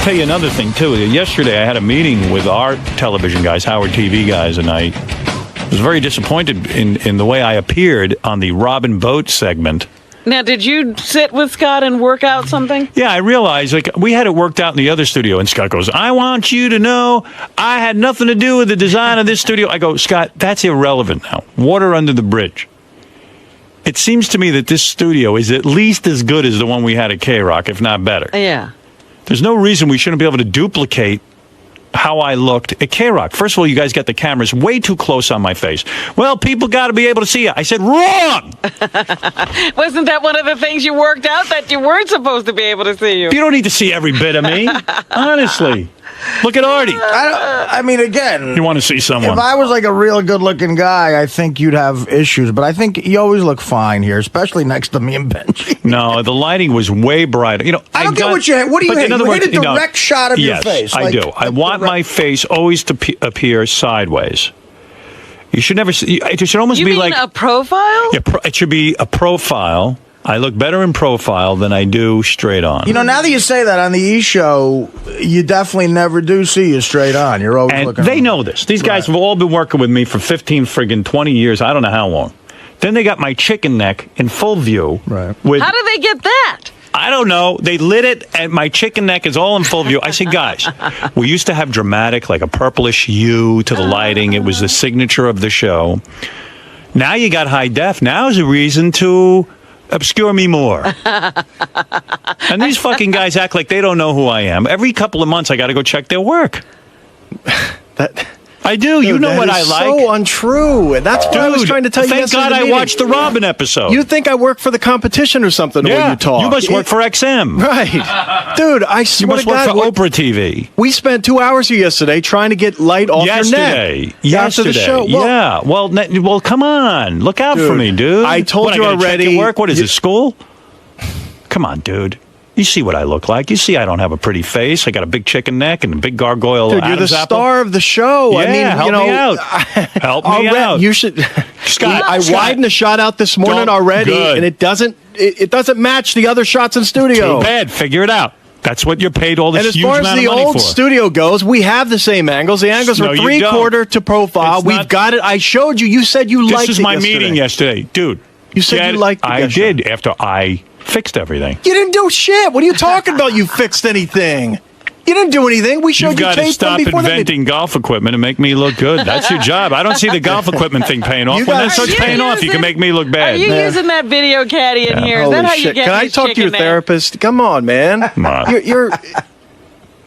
tell you another thing, too. Yesterday, I had a meeting with our television guys, Howard TV guys, and I was very disappointed in the way I appeared on the Robin Boat segment. Now, did you sit with Scott and work out something? Yeah, I realized, like, we had it worked out in the other studio, and Scott goes, I want you to know I had nothing to do with the design of this studio. I go, Scott, that's irrelevant now. Water under the bridge. It seems to me that this studio is at least as good as the one we had at K-Rock, if not better. Yeah. There's no reason we shouldn't be able to duplicate how I looked at K-Rock. First of all, you guys got the cameras way too close on my face. Well, people got to be able to see you. I said, wrong! Wasn't that one of the things you worked out, that you weren't supposed to be able to see you? You don't need to see every bit of me. Honestly. Look at Artie. I mean, again, You want to see someone. if I was like a real good-looking guy, I think you'd have issues. But I think you always look fine here, especially next to me and Benji. No, the lighting was way brighter. You know, I don't get what you hate. What do you but hate? in other You words, hate a direct shot of your face. Yes, I do. I want my face always to appear sideways. You should never see. It should almost You be mean like a profile? Yeah, it should be a profile. I look better in profile than I do straight on. You know, now that you say that on the E! Show, you definitely never do see you straight on. You're always and looking. they know this. These guys have all been working with me for 20 years. I don't know how long. Then they got my chicken neck in full view. Right. With, How did they get that? I don't know. They lit it, and my chicken neck is all in full view. I said, guys, we used to have dramatic, like a purplish hue to the lighting. It was the signature of the show. Now you got high def. Now is a reason to obscure me more. And these fucking guys act like they don't know who I am. Every couple of months, I got to go check their work. I do. You know what I like. So untrue. And that's what I was trying to tell you. Thank God I watched the Robin episode. You think I work for the competition or something? The way you talk. You must work for XM. Right. Dude, I You swear must to work God, for Oprah TV. we spent 2 hours here yesterday trying to get light off your neck. After the show. Well, yeah. Well, come on. Look out for me, dude. I told What, you I gotta check already. your work? What is this, school? Come on, dude. You see what I look like. You see I don't have a pretty face. I got a big chicken neck and a big gargoyle Dude, you're the Adam's apple. star of the show. Yeah, I mean, help you know, me out. Help me out. You should. Scott, I Scott. widened the shot out this morning Don't- already, good. and it doesn't match the other shots in studio. Too bad. Figure it out. That's what you're paid all And this as huge far as amount the of money old for. studio goes, we have the same angles. The angles No, are you don't. 3/4 to profile. It's We've not- got it. I showed you. You said you liked it This is my yesterday. meeting yesterday. Dude. You said you liked it I yesterday. did after I fixed everything. You didn't do shit. What are you talking about? You fixed anything? You didn't do anything. We showed You've you got to tape stop them before inventing golf equipment and make me look good. That's your job. I don't see the golf equipment thing paying off. You When got- that starts Are you paying off, you can using- make me look Are bad. you using that video caddy in here? Is Holy that how you shit. get Can I these talk to your chicken necks? therapist? Come on, man. Come on. You're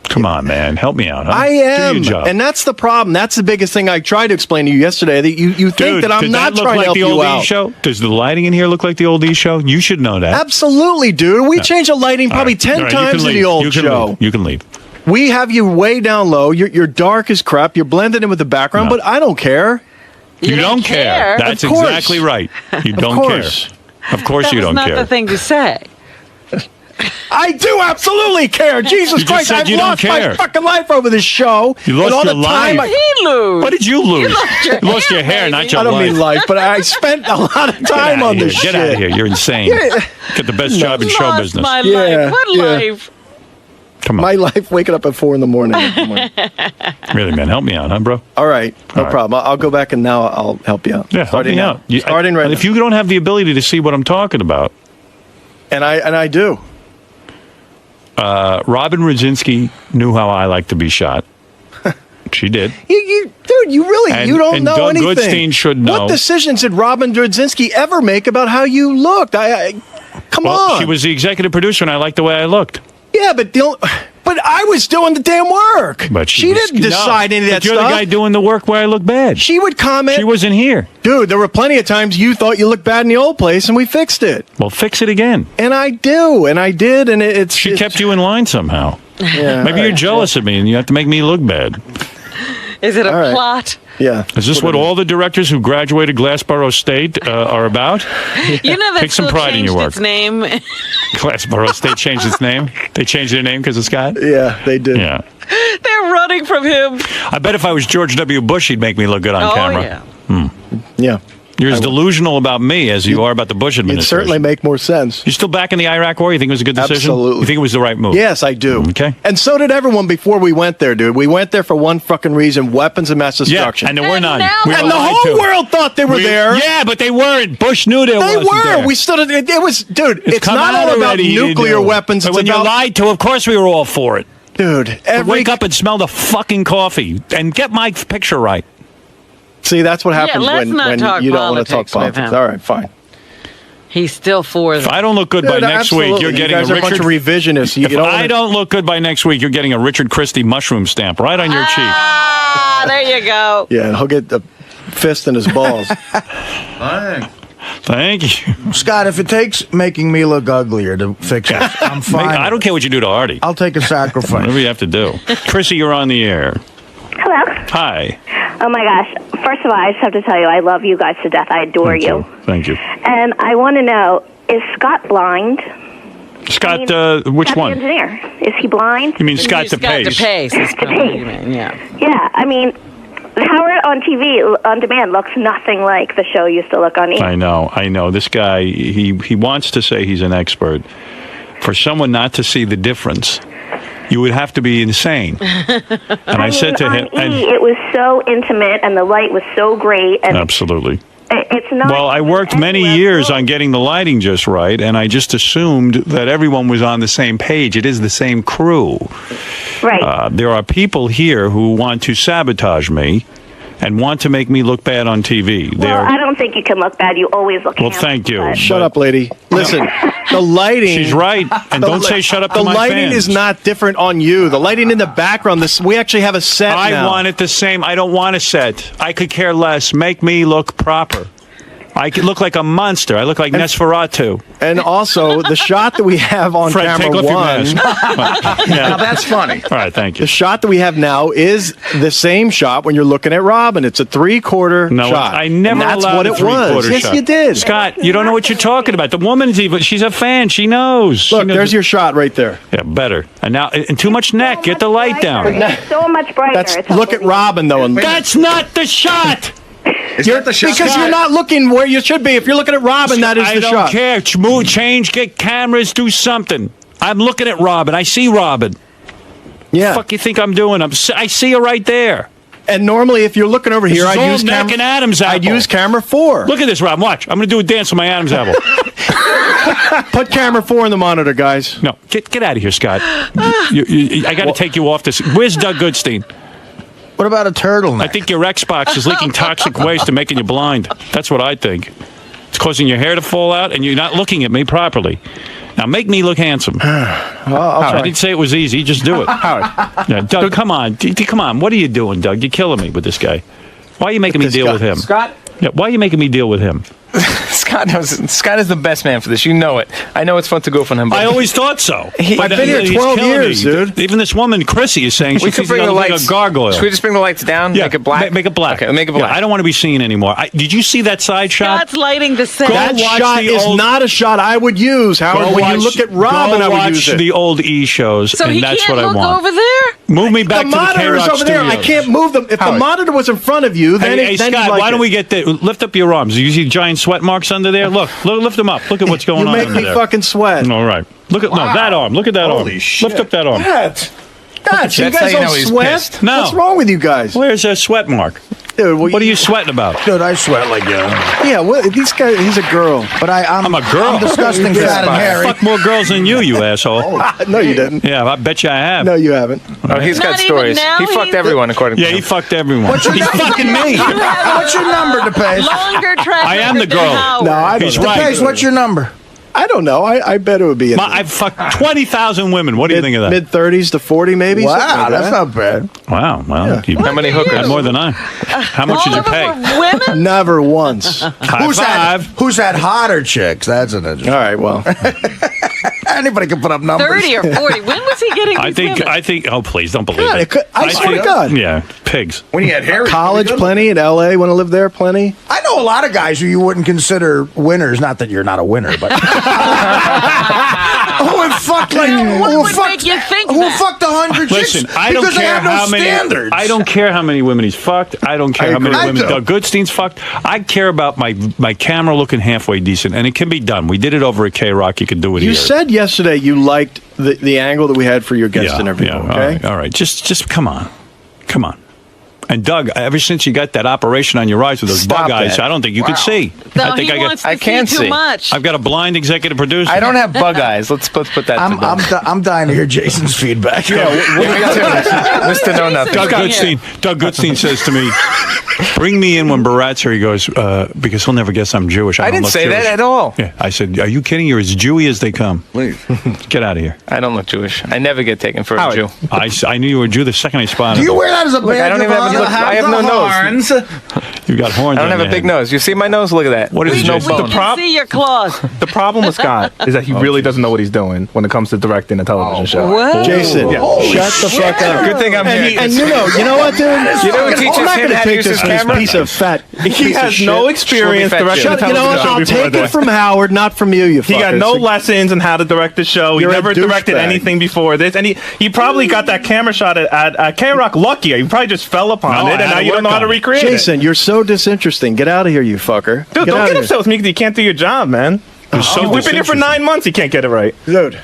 Come on, man. Help me out. Huh? I am. Do your job. And that's the problem. That's the biggest thing I tried to explain to you yesterday. That you think Dude, that I'm does not that look trying like to help the you old out. E! Show? Does the lighting in here look like the old E! Show? You should know that. Absolutely, dude. We changed the lighting probably 10 All right, you times can in the leave. old You can show. leave. You can leave. We have you way down low. You're dark as crap. You're blended in with the background, No. but I don't care. You don't care. That's Of course. exactly right. You Of don't course. care. Of course That you was don't not care. the thing to say. I do absolutely care. Jesus You just Christ, said I've you don't lost my care. fucking life over this show. You lost And all your the time life. He lose. What did you lose? You lost your hair, not your I don't life. mean life, but I spent a lot of Get time outta on here. this Get shit. out of here. You're insane. Get the best job in show Lost business. my Yeah, life. What yeah. life? Come on. My life waking up at 4 a.m. Really, man. Help me out, huh, bro? All right, no All right. problem. I'll go back and now I'll help you out. Yeah, help Starting me now. out. You- Starting right If now. you don't have the ability to see what I'm talking about, And I do. Robin Rodzinski knew how I like to be shot. She did. Dude, you really And- you don't and know Doug anything. Goodstein should know. What decisions did Robin Drodzinski ever make about how you looked? Come Well, on. she was the executive producer, and I liked the way I looked. Yeah, but I was doing the damn work. But she was- didn't decide any of but that you're stuff. the guy doing the work where I look bad. She would comment. She wasn't here. Dude, there were plenty of times you thought you looked bad in the old place, and we fixed it. Well, fix it again. And I do, and I did, and it's... She kept you in line somehow. Yeah, Maybe you're jealous of me, and you have to make me look bad. Is it a All right. plot? Yeah. Is this what all the directors who graduated Glassboro State are about? You know that Take some school pride in your changed work. its name. Glassboro State changed its name? They changed their name because of Scott? Yeah, they did. Yeah. They're running from him. I bet if I was George W. Bush, he'd make me look good on Oh, camera. yeah. Yeah. You're as delusional about me as you are about the Bush administration. It'd certainly make more sense. You still back in the Iraq War? You think it was a good decision? Absolutely. You think it was the right move? Yes, I do. Okay. And so did everyone before we went there, dude. We went there for one fucking reason: weapons of mass destruction. Yeah, and there were none. now We they're were And the lied whole to. world thought they were there. Yeah, but they weren't. Bush knew there They wasn't were. there. We stood. It was, dude. It's come not out all about already, you nuclear knew. weapons. But It's when about, you're lied to, of course we were all for it. dude. But wake up and smell the fucking coffee and get my picture right. See, that's what happens let's when not talk you don't want to talk politics with politics. him. All right, fine. He's still for If them. I don't look good by Dude, next week, absolutely. you're getting you guys a are a bunch Richard. of revisionists. You If don't I wanna- don't look good by next week, you're getting a Richard Christie mushroom stamp right on your cheek. Ah, there you go. Yeah, he'll get the fist in his balls. Thank you. Scott, if it takes making me look uglier to fix it, I'm fine. I don't care what you do to Artie. I'll take a sacrifice. Whatever you have to do. Chrissy, you're on the air. Hello. Hi. Oh my gosh. First of all, I just have to tell you, I love you guys to death. I adore you. Thank you. And I want to know, is Scott blind? Scott, I mean, which Scott the one? engineer. Is he blind? You mean Scott Scott DePace? DePace is probably what you mean, yeah. Yeah. I mean, Howard on TV, on demand, looks nothing like the show used to look on E! I know. This guy, he wants to say he's an expert. For someone not to see the difference, you would have to be insane. And I said to on him, E! It was so intimate, and the light was so great. And absolutely. it's not. Well, I worked many years on getting the lighting just right, and I just assumed that everyone was on the same page. It is the same crew. Right. There are people here who want to sabotage me and want to make me look bad on TV. Well, I don't think you can look bad. You always look Well, handsome, thank you. but- Shut up, lady. Listen, the lighting. She's right, and don't say shut up to my The lighting fans. is not different on you. The lighting in the background. We actually have a set I now. want it the same. I don't want a set. I could care less. Make me look proper. I could look like a monster. I look like Nosferatu. And also, the shot that we have on Fred, take camera off your one. mask. Now that's funny. All right, thank you. The shot that we have now is the same shot when you're looking at Robin. It's a 3/4 No, shot. I never And that's allowed what a it was. three-quarter Yes, shot. you did. Scott, you don't know what you're talking about. The woman's even, she's a fan. She knows. She Look, knows. there's your shot right there. Yeah, better. And now, and too much neck. Get the light down. It's so much brighter. It's Look at Robin, though. And That's not the shot. Is that the shot? because you're not looking where you should be. If you're looking at Robin, that is I the don't shot. care. Move, change, get cameras, do something. I'm looking at Robin. I see Robin. Yeah. Fuck you think I'm doing? I see her right there. And normally, if you're looking over here, This is I'd all use neck camera. and Adam's I'd apple. use camera 4. Look at this, Robin. Watch. I'm going to do a dance with my Adam's apple. Put camera 4 in the monitor, guys. No, get out of here, Scott. I got to take you off this. Where's Doug Goodstein? What about a turtleneck? I think your Xbox is leaking toxic waste and making you blind. That's what I think. It's causing your hair to fall out, and you're not looking at me properly. Now, make me look handsome. I didn't say it was easy. Just do it. Yeah, Doug, come on. Come on. What are you doing, Doug? You're killing me with this guy. Why are you making me deal with him? Scott? Yeah, why are you making me deal with him? Scott is the best man for this. You know it. I know it's fun to go for him. But I always thought so. I've been here He's 12 killing years, me. dude. Even this woman, Chrissy, is saying we she could thinks bring the like lights. a gargoyle. Should we just bring the lights down? Yeah, Make it black. Make it black. Okay, make it black. Yeah, I don't want to be seen anymore. Did you see that side shot? Scott's lighting the set. That watch shot the is old- not a shot I would use, Howard. When you look at Robin, I would watch use it. the old E shows, So and he that's can't what I look want. over there? Move me back The to the monitor is K-Rock over there. I Studios. can't move them. If the monitor was in front of you, then Hey, then Scott, you'd like why don't it. we get lift up your arms? You see giant sweat marks under there? Look, lift them up. Look at what's going You on make under me there. fucking sweat. All right. Look at that arm. Look at that arm. Holy shit. Lift up that arm. That. God, you That's guys how you don't know he's sweat? pissed. No. What's wrong with you guys? Where's a sweat mark? Dude, What are you sweating about? Dude, I sweat like you. Yeah, well, these guys, he's a girl. But I'm a girl. I'm disgusting, Yeah, fat, and fine. hairy. Fuck more girls than you asshole. No, you didn't. Yeah, I bet you I have. No, you haven't. Oh, he's got Not even stories. now, He fucked he's- everyone, according Yeah, to he him. fucked everyone. What's your He's number? fucking me. What's your number, DePace? Longer track I am the record than girl. Howard. No, I don't He's know. right. DePace, what's your number? I don't know. I bet it would be in I've fucked 20,000 women. What do you think of that? mid-30s to 40, maybe. Wow, something like that's that. not bad. Wow. Well, you How many had hookers? more than I. How much All did you of them pay? were women? Never once. All High Who's five. had hotter chicks? That's an interesting. right, well. Anybody can put up numbers. 30 or 40. When was he getting I these women? think. Oh, please don't believe God, it. it could- I swear to God. Yeah, pigs. When he had hair. College, plenty. In L.A., when I lived there, plenty. I know a lot of guys who you wouldn't consider winners. Not that you're not a winner, but Who would fuck like? What Who would make you think Who that? fucked 100 chicks? Listen, I don't Because they care have no how many. standards. I don't care how many women he's fucked. I don't care how many agree. women I do. Doug Goodstein's fucked. I care about my camera looking halfway decent, and it can be done. We did it over at K-Rock. You can do it You here. said yesterday you liked the angle that we had for your guest interview. Yeah, Okay. all right. Just come on. And Doug, ever since you got that operation on your eyes with those Stop bug eyes, that. I don't think you could see. No, I think he wants to I can't see see. too much. I've got a blind executive producer. I don't have bug eyes. Let's put that to bed. I'm dying to hear Jason's feedback. Mr. No Nothing. Doug Goodstein says to me, "Bring me in when Barat's here." He goes, "Because he'll never guess I'm Jewish." I don't didn't look say Jewish. that at all. Yeah, I said, "Are you kidding? You're as Jewy as they come. Please. Get out of here." I don't look Jewish. I never get taken for a Jew. I knew you were a Jew the second I spotted Do you you. wear that as a badge? I don't even have of a look. honor? I have no nose. You got horns. I don't on have a your big head. nose. You see my nose? Look at that. What is There's it, no Jason? bone. We can see your claws. The problem with Scott is that he really doesn't know what he's doing when it comes to directing a television show. What? Jason, shut the fuck up. Good thing I'm here. And you know what, dude? You know who teaches I'm not him gonna how to take use this his camera? piece of fat. He has no experience Shut- directing a You know television what? show I'll before take this. it from Howard, not from you. You. He got fuckers. no lessons on how to direct the show. You're he a never directed douchebag. anything before this, and he probably got that camera shot at K-Rock lucky. He probably just fell upon No, I it, had and now to you don't work know how on to it. recreate Jason, it. you're so disinteresting. Get out of here, you fucker. Dude, don't outta get here. upset with me because you can't do your job, man. You're so We've been here for disinterested. 9 months. He can't get it right. Dude.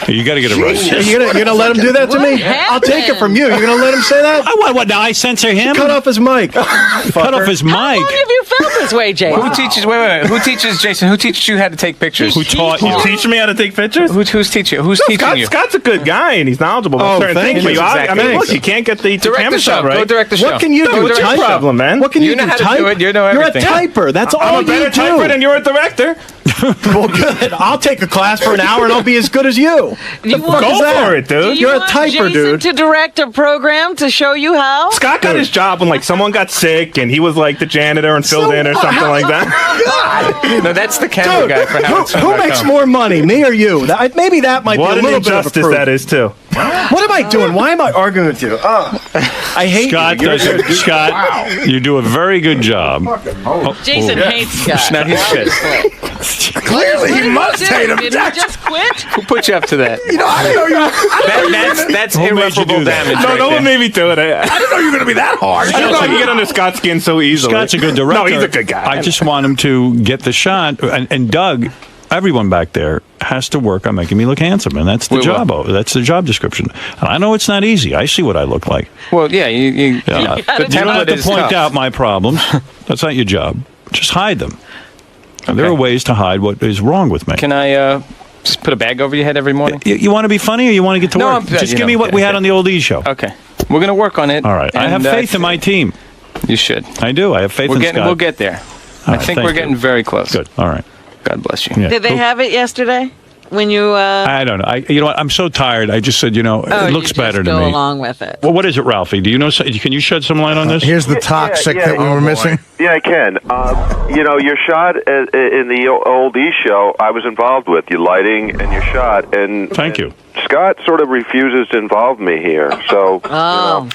You got to get it right. You're gonna let him do that to me? What I'll take it happened? from you. You're gonna let him say that? What? Now I censor him? Cut off his mic. Cut off his mic. How long have you felt this way, Jay? Who teaches? Wait. Who teaches Jason? Who teaches you how to take pictures? Who taught Who you? teach me how to take pictures? Who's teaching? Who's teaching you? Scott's a good guy and he's knowledgeable about certain thank things. you. But I mean, Exactly. look, you can't get the Direct camera the show. shot right. Go direct the show. What can you do? what's your Type? problem, man? What can You you know do? how to Type? do it. You know You're a everything. typer. That's all I'm a better you do. typer than you're a director. Well, good. I'll take a class for an hour and I'll be as good as you. You fuck want- is Go that? for it, Do dude. you You're a want typer, Jason dude. to direct a program to show you how? Scott got his job when like someone got sick and he was like the janitor and filled in or something like that. No, that's the camera Dude, guy for who makes more money, me or you? Maybe that might What be a an little bit of a injustice proof. that is too. What am I doing? Why am I arguing with you? I hate Scott you. does it. Scott, you do a very good job. Jason hates Scott. Now he's shit. Clearly, What he did must he do? hate him. Did he just quit? Who put you up to that? You know, I didn't know you. That's Who made you irreparable do that? damage. No, right no there. one made me do it. I didn't know you were going to be that hard. I don't know you get under Scott's skin so easily. Scott's a good director. No, he's a good guy. I just want him to get the shot. And Doug, everyone back there has to work on making me look handsome, and that's the We job. will. That's the job description. And I know it's not easy. I see what I look like. Well, yeah, Yeah. the You don't have template to is point tough. out my problems. That's not your job. Just hide them. And there are ways to hide what is wrong with me. Can I just put a bag over your head every morning? You want to be funny, or you want to get to No, work? I'm- Just you give know, me what we had on the old E show. Okay, we're gonna work on it. All right. I have and, faith in my team. You should. I do. I have faith in Scott. We'll get there. All I right, think thank we're you. getting very close. Good. All right. God bless you. Yeah. Did they have it yesterday? When you I don't know. You know what? I'm so tired. I just said, it looks better to go me. along with it. Well, what is it, Ralphie? Do you know? Can you shed some light on this? Here's the toxic that we were missing. Yeah, I can. Your shot in the old E show, I was involved with your lighting and your shot, and Thank you. Scott sort of refuses to involve me here, so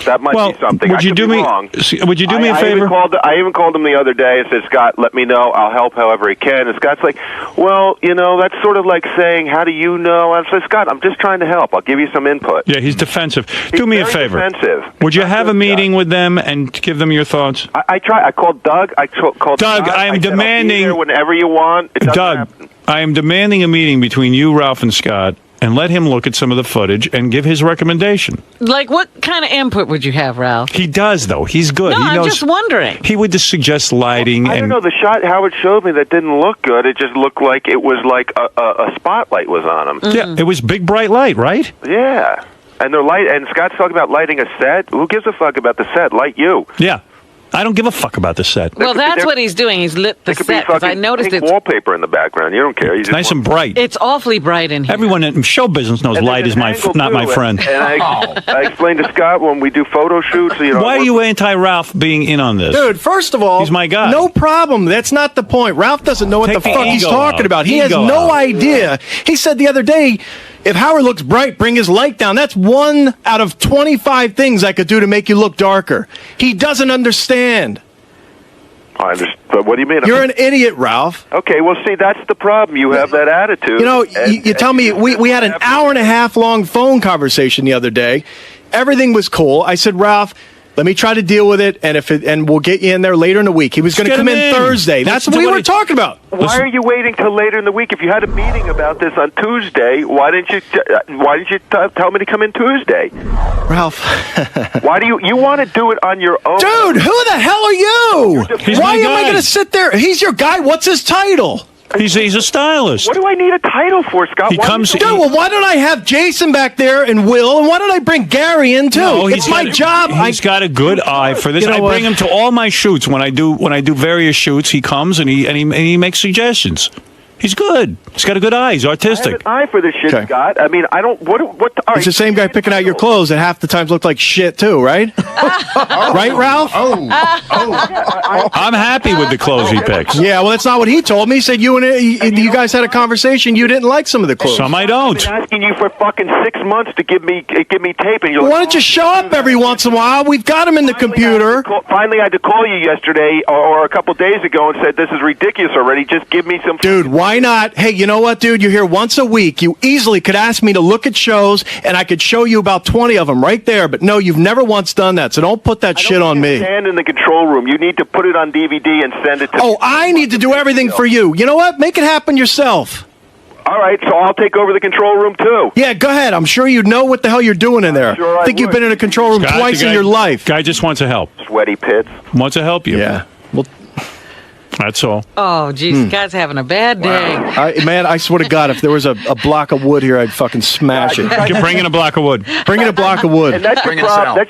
that might be something. Would I you could do be me? wrong. Would you do me a I favor? I even called him the other day and said, Scott, let me know. I'll help however he can. And Scott's like, well, that's sort of like saying, how do you know? I said, Scott, I'm just trying to help. I'll give you some input. Yeah, he's defensive. He's Do me a very favor. defensive. Would you He's have not a good, meeting Scott. with them and give them your thoughts? I tried. I called Doug. I called Doug, Scott. I am said, I'll be demanding- there whenever you want. It doesn't Doug, happen. I am demanding a meeting between you, Ralph, and Scott, and let him look at some of the footage and give his recommendation. Like, what kind of input would you have, Ralph? He does, though. He's good. No, he I'm knows. just wondering. He would just suggest lighting I and don't know. The shot Howard showed me that didn't look good. It just looked like it was like a spotlight was on him. yeah, it was big bright light, right? Yeah. And they're light. And Scott's talking about lighting a set. Who gives a fuck about the set? Light you. Yeah. I don't give a fuck about the set. Well, could be- that's there- what he's doing. He's lit the There could be set, because I fucking noticed pink it's wallpaper in the background. You don't care. You just Nice and bright. it's awfully bright in here. Everyone in show business knows And light there's is an my angle, not too. my friend. And I explained to Scott when we do photo shoots. Why are you anti-Ralph being in on this? Dude, first of all, He's my guy. No problem. That's not the point. Ralph doesn't know what Take the the fuck he's ego talking out. about. He has Ego no out. idea. He said the other day, if Howard looks bright, bring his light down. That's 1 out of 25 things I could do to make you look darker. He doesn't understand. I understand. But what do you mean? You're an idiot, Ralph. Okay, well, see, that's the problem. You have that attitude. You know, you tell me, we had an hour and a half long phone conversation the other day. Everything was cool. I said, Ralph, let me try to deal with it, and we'll get you in there later in the week. He was going to come in Thursday. That's what we were talking about. Why are you waiting till later in the week? If you had a meeting about this on Tuesday, why didn't you tell me to come in Tuesday? Ralph. Why do you want to do it on your own? Dude, who the hell are you? Why am I going to sit there? He's your guy. What's his title? He's a stylist. What do I need a title for, Scott? He comes. Dude, well, why don't I have Jason back there and Will, and why don't I bring Gary in too? No, it's my job. He's got a good eye for this. You know I bring what? him to all my shoots. When I do various shoots, he comes and he makes suggestions. He's good. He's got a good eye. He's I artistic. have an eye for this shit, Okay. Scott. I mean, I don't. What? All right. It's the same guy picking out your clothes that half the times look like shit too, right? Right, Ralph? I'm happy with the clothes he picks. Yeah, well, that's not what he told me. He said you guys had a conversation. You didn't like some of the clothes. Some I don't. I've been asking you for fucking 6 months to give me tape, and you're Why like, don't you show up every once in a while? We've got him in the computer. Finally, I had to call you yesterday or a couple days ago and said, this is ridiculous already. Just give me some... Dude, why not? Hey, you know what, dude? You're here once a week. You easily could ask me to look at shows, and I could show you about 20 of them right there. But no, you've never once done that, so don't put that shit on me. Stand in the control room. You need to put it on DVD and send it to... Oh, I need to do everything for you. You know what? Make it happen yourself. All right, so I'll take over the control room, too. Yeah, go ahead. I'm sure you know what the hell you're doing in there. Sure I think you've would. been in a control room Scott, twice the in guy- your life. Guy just wants to help. Sweaty pits. Wants to help you. Yeah. Well, That's all. Oh, geez, Scott's having a bad day. man, I swear to God, if there was a block of wood here, I'd fucking smash it. Bring in a block of wood. Bring in a block of wood. And that's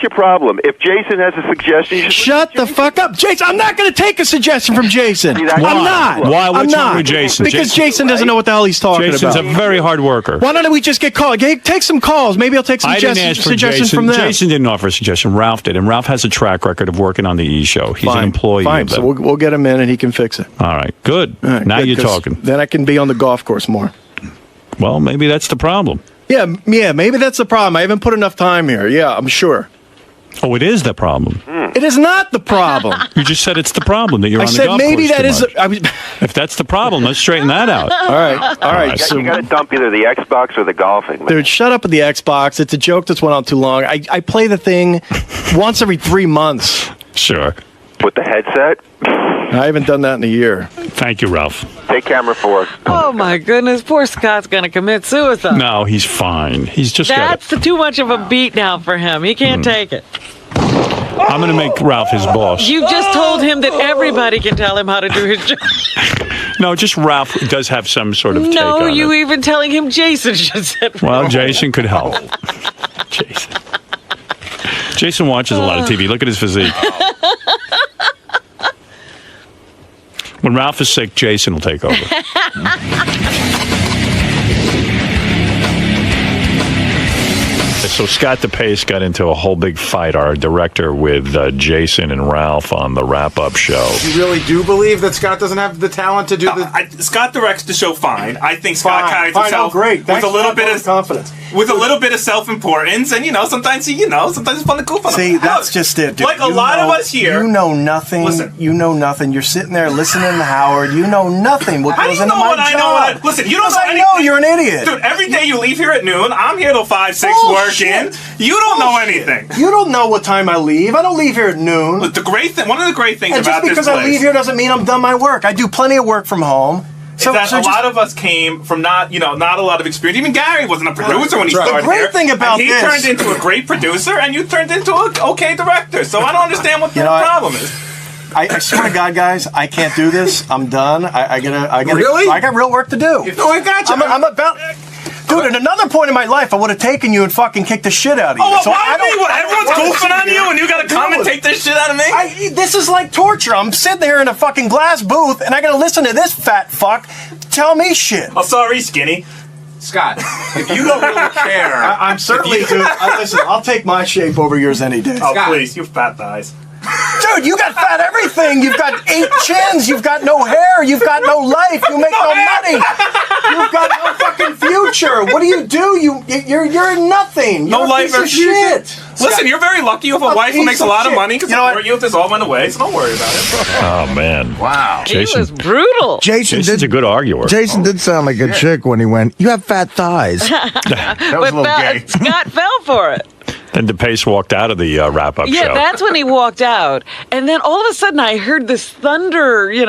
your problem. If Jason has a suggestion, you should... Shut the fuck up, Jason. I'm not going to take a suggestion from Jason. See, that's- I'm Why? not. Why? I'm What's wrong not. with Jason? Because Jason doesn't know what the hell he's talking Jason's about. a very hard worker. Why don't we just get called? Hey, take some calls. Maybe I'll take some I didn't ask for suggestions Jason. from them. Jason didn't offer a suggestion. Ralph did, and Ralph has a track record of working on the E Show. He's an employee. Fine. of So them. we'll get him in and he can fix it. All right, good. All right, now good, you're 'cause talking. Then I can be on the golf course more. Well, maybe that's the problem. Yeah, maybe that's the problem. I haven't put enough time here. Yeah, I'm sure. Oh, it is the problem. It is not the problem. You just said it's the problem that you're I on the said golf maybe course that too is. much. I was, If that's the problem, let's straighten that out. all right. You got to dump either the Xbox or the golfing. Man. Dude, shut up with the Xbox. It's a joke that's went on too long. I play the thing once every 3 months. Sure. With the headset, I haven't done that in a year. Thank you, Ralph. take camera 4. Oh, my goodness. Poor Scott's going to commit suicide. No, he's fine. He's just That's too much of a beat now for him. He can't take it. I'm going to make Ralph his boss. You just told him that everybody can tell him how to do his job. No, just Ralph does have some sort of take No, on you it. even telling him Jason should sit. Well, Jason could help. Jason watches a lot of TV. Look at his physique. When Ralph is sick, Jason will take over. So Scott DePace got into a whole big fight, our director, with Jason and Ralph on the wrap-up show. You really do believe that Scott doesn't have the talent to do the... Scott directs the show fine. I think Scott Fine, carries fine, himself oh, great. with Thanks a little for bit that of confidence. with a little bit of self-importance, and sometimes it's fun to goof on him. See, that's Look, just it, dude. Like a lot of us here. You know nothing. Listen. You know nothing. You're sitting there listening to Howard. You know nothing. What How do goes you into know my what I job? know? Listen, you don't Because know I anything. know you're an idiot. Dude, every day you leave here at noon. I'm here till 5, 6 Bullshit. working. You don't know anything. You don't know what time I leave. I don't leave here at noon. Look, one of the great things And about just because this I leave here doesn't mean I'm done my work. I do plenty of work from home. So a lot of us came from not a lot of experience. Even Gary wasn't a producer when he started The great here. thing about and he this- turned into a great producer, and you turned into an okay director. So I don't understand what the problem is. I swear to God, guys, I can't do this. I'm done. I gotta. Really? I got real work to do. No, I got you. I'm about. Dude, at another point in my life, I would have taken you and fucking kicked the shit out of you. Oh, So why I don't- me? What, I don't everyone's wanna goofing sit on here you, and you got to do come and it. take this shit out of me? This is like torture. I'm sitting there in a fucking glass booth, and I gotta listen to this fat fuck tell me shit. Oh, sorry, Skinny. Scott, if you don't really care... I'm certainly, dude. Listen, I'll take my shape over yours any day. Oh, please, you fat thighs. Dude, you got fat everything. You've got 8 chins. You've got no hair. You've got no life. You make no money. You've got no fucking future. What do? You're nothing. No You're a life piece of or shit. Listen, you're very lucky. You have a A wife who piece makes a of lot of shit. money because You know what? your youth has all went away, so don't worry about it. Oh, man. Wow. He Jason. was brutal. Jason's a good arguer. Jason did sound like a chick when he went, "You have fat thighs." That was a little gay. Scott fell for it. Then DePace walked out of the wrap-up Yeah, show. that's when he walked out. And then all of a sudden I heard this thunderous, thing.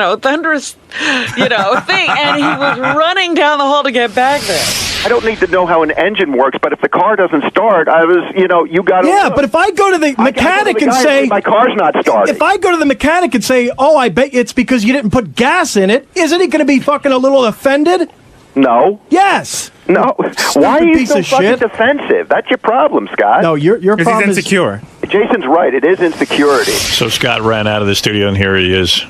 And he was running down the hall to get back there. I don't need to know how an engine works, but if the car doesn't start, you got to. Yeah, but if I go to the mechanic and say my car's not starting. if I go to the mechanic and say, "Oh, I bet it's because you didn't put gas in it," isn't he going to be fucking a little offended? No. Yes. No. Why are you piece so of fucking shit. defensive? That's your problem, Scott. No, your problem He's insecure. Jason's right. It is insecurity. So Scott ran out of the studio, and here he is.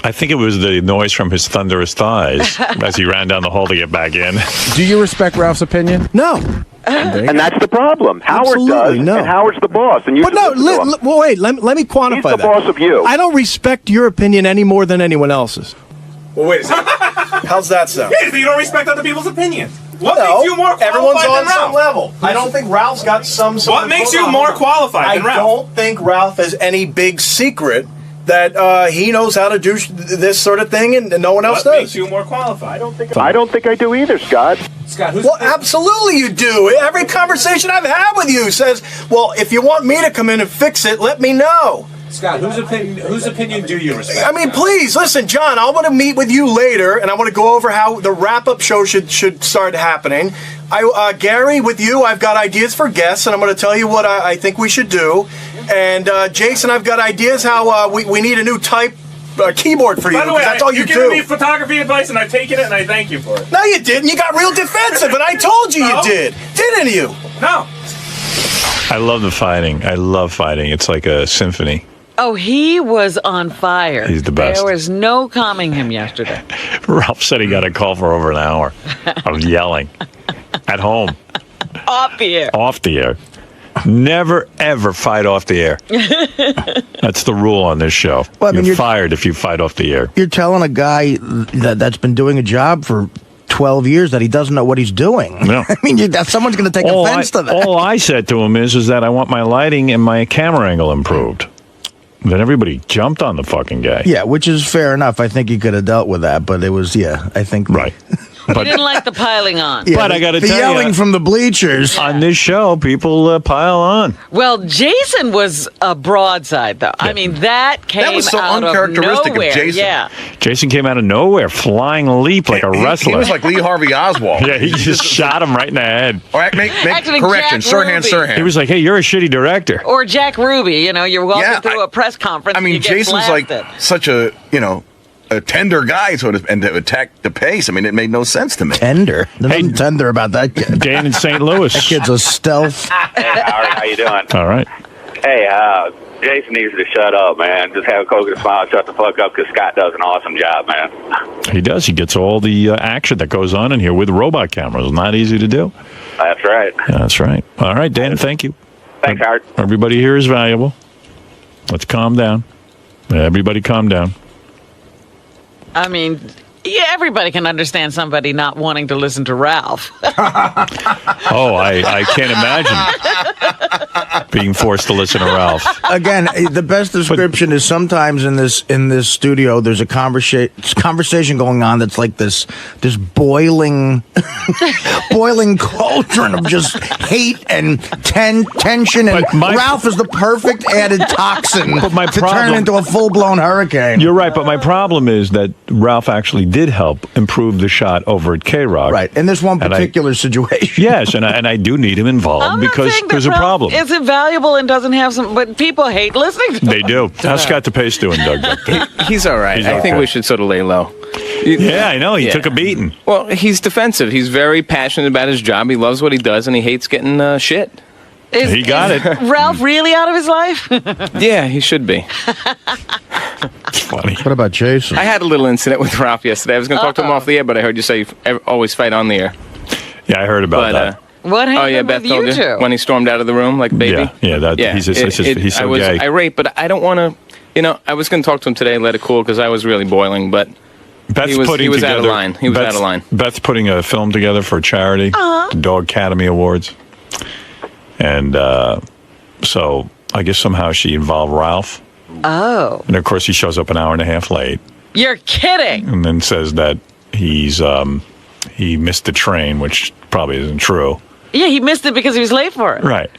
I think it was the noise from his thunderous thighs as he ran down the hall to get back in. Do you respect Ralph's opinion? No. And that's the problem. Howard does, no. and Howard's the boss. And you But no, wait, let me quantify He's the that. boss of you. I don't respect your opinion any more than anyone else's. Well, wait a second. How's that sound? Yeah, you don't respect other people's opinions. What No, makes you more qualified everyone's than on some Ralph? level. I don't think Ralph's got some sort What of- makes Hold you on, more hold on. qualified than Ralph? I don't think Ralph has any big secret that he knows how to do this sort of thing, and no one else What does. makes you more qualified? I don't think I do either, Scott. Scott, who's Well, absolutely you do. Every conversation I've had with you says, well, if you want me to come in and fix it, let me know. Scott? Whose opinion do you respect? I mean, please, listen, John, I want to meet with you later, and I want to go over how the wrap-up show should start happening. Gary, with you, I've got ideas for guests, and I'm going to tell you what I think we should do. And Jason, I've got ideas how we need a new type keyboard for you. By the way, That's all you giving do. me photography advice, and I've taken it, and I thank you for it. No, you didn't. You got real defensive, and I told you No. you did. Didn't you? No. I love the fighting. I love fighting. It's like a symphony. Oh, he was on fire. He's the best. There was no calming him yesterday. Ralph said he got a call for over an hour of yelling at home, Off the air. off the air. Never, ever fight off the air. That's the rule on this show. Well, I mean, you're you're- fired if you fight off the air. You're telling a guy that's been doing a job for 12 years that he doesn't know what he's doing. No. I mean, someone's going to take offense to that. All I said to him is that I want my lighting and my camera angle improved. Then everybody jumped on the fucking guy. Yeah, which is fair enough. I think he could have dealt with that, but it was, I think. Right. He didn't like the piling on. Yeah, But I gotta the tell yelling you, from the bleachers. on this show, people pile on. Well, Jason was a broadside, though. I mean, that came was so out of uncharacteristic of nowhere. Jason. Yeah. Jason came out of nowhere, flying leap like a wrestler. He was like Lee Harvey Oswald. Yeah, he just shot him right in the head. All right, make Actually, correction. Jack Sirhan, Ruby. Sirhan. He was like, hey, you're a shitty director. Or Jack Ruby, you're walking Yeah, through a press conference. I and mean, you get Jason's like blasted. such a tender guy, and to attack DePace. I mean, it made no sense to me. Tender. There's nothing tender about that kid. Dan in St. Louis. That kid's a stealth. Hey, Howard, how you doing? All right. Hey, Jason needs to shut up, man. Just have a coconut smile, shut the fuck up, because Scott does an awesome job, man. He does. He gets all the action that goes on in here with robot cameras. Not easy to do. That's right. That's right. All right, Dan, thank you. Thanks, Howard. Everybody here is valuable. Let's calm down. Everybody calm down. I mean, yeah, everybody can understand somebody not wanting to listen to Ralph. Oh, I can't imagine being forced to listen to Ralph. Again, the best description is sometimes in this studio there's a conversation going on that's like this boiling cauldron of just hate and tension, and Ralph is the perfect added toxin to turn into a full-blown hurricane. You're right, but my problem is that Ralph actually did help improve the shot over at K-Rock. Right, in this one particular situation. Yes, and I do need him involved because there's a problem. It's invaluable and doesn't have some, but people hate listening to They him. do. How's Scott DePace doing, Doug? He's all right. He's I think okay. we should sort of lay low. Yeah, I know. He took a beating. Well, he's defensive. He's very passionate about his job. He loves what he does, and he hates getting shit. He got it. Ralph really out of his life? Yeah, he should be. It's funny. What about Jason? I had a little incident with Ralph yesterday. I was going to talk to him off the air, but I heard you say you always fight on the air. Yeah, I heard about that. What happened Oh yeah, Beth with told you two? when he stormed out of the room like a baby. He's so I was gay. irate, but I don't want to. I was going to talk to him today and let it cool because I was really boiling. But Beth's He was putting out together, of line. He was out of line. Beth's putting a film together for a charity, the Dog Academy Awards. And so I guess somehow she involved Ralph. Oh. And of course he shows up an hour and a half late. You're kidding. And then says that he missed the train, which probably isn't true. Yeah, he missed it because he was late for it. Right.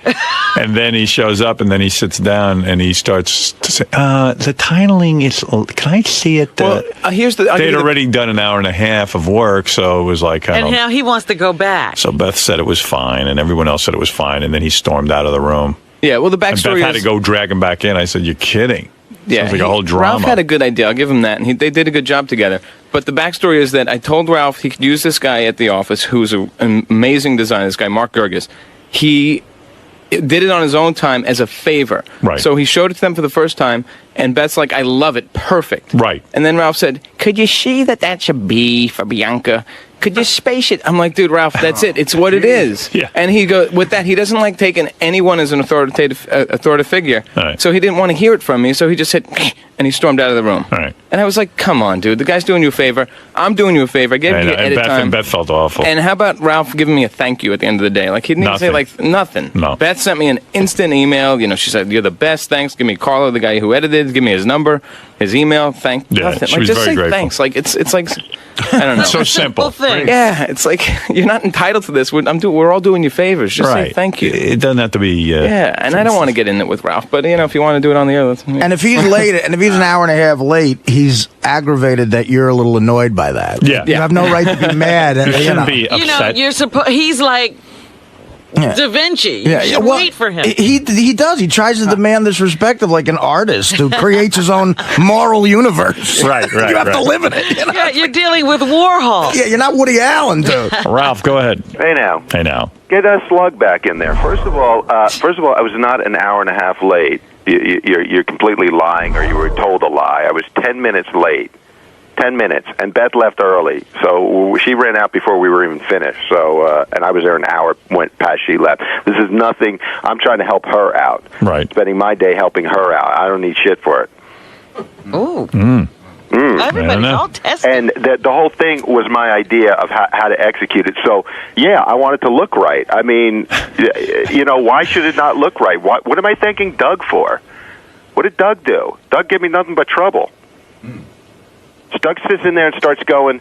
And then he shows up and then he sits down and he starts to say, the titling is, can I see it? Well, here's the... They'd already done an hour and a half of work, so it was like kind And of... now he wants to go back. So Beth said it was fine and everyone else said it was fine, and then he stormed out of the room. Yeah, well, the And backstory Beth had to go drag him back in. I said, you're kidding. Yeah, Sounds like a whole drama. Ralph had a good idea. I'll give him that. And they did a good job together. But the backstory is that I told Ralph he could use this guy at the office who's an amazing designer, this guy, Mark Gerges. He did it on his own time as a favor. Right. So he showed it to them for the first time, and Beth's like, I love it. Perfect. Right. And then Ralph said, could you see that that's a B for Bianca? Could you space it? I'm like, dude, Ralph, that's it. It's what it is. Yeah. And he goes, with that, he doesn't like taking anyone as an authoritative figure. All right. So he didn't want to hear it from me, so he just said, and he stormed out of the room. All right. And I was like, come on, dude. The guy's doing you a favor. I'm doing you a favor. I gave you edit time. And Beth felt awful. And how about Ralph giving me a thank you at the end of the day? Like, he didn't even say, like, nothing. No. Beth sent me an instant email. You know, she said, you're the best. Thanks. Give me Carlo, the guy who edited. Give me his number, his email. Thank Yeah, nothing. she Like, was just very say grateful. thanks. Like, it's like, I don't know. So simple. Thing. Yeah, it's like, you're not entitled to this. We're all doing you favors. Just say thank you. It doesn't have to be... Yeah, and I don't want to get in it with Ralph, but, you know, if you want to do it on the air, let's... And if he's late, and if he's an hour and a half late, he's aggravated that you're a little annoyed by that. Yeah. You have no right to be mad. And, You shouldn't be You know, upset. you're supposed. He's like Da Vinci. You should well, wait for him. He does. He tries to demand this respect of like an artist who creates his own moral universe. Right. You have to live in it. You know? Yeah, you're dealing with Warhol. Yeah, you're not Woody Allen, dude. Ralph, go ahead. Hey now. Hey now. Get a slug back in there. First of all, I was not an hour and a half late. You're completely lying, or you were told a lie. I was 10 minutes late. 10 minutes, and Beth left early, so she ran out before we were even finished. So, and I was there an hour went past she left. This is nothing. I'm trying to help her out. Right. Spending my day helping her out. I don't need shit for it. Ooh. Everybody's all tested. And the whole thing was my idea of how to execute it. So, yeah, I want it to look right. I mean, you know, why should it not look right? What am I thanking Doug for? What did Doug do? Doug gave me nothing but trouble. So Doug sits in there and starts going,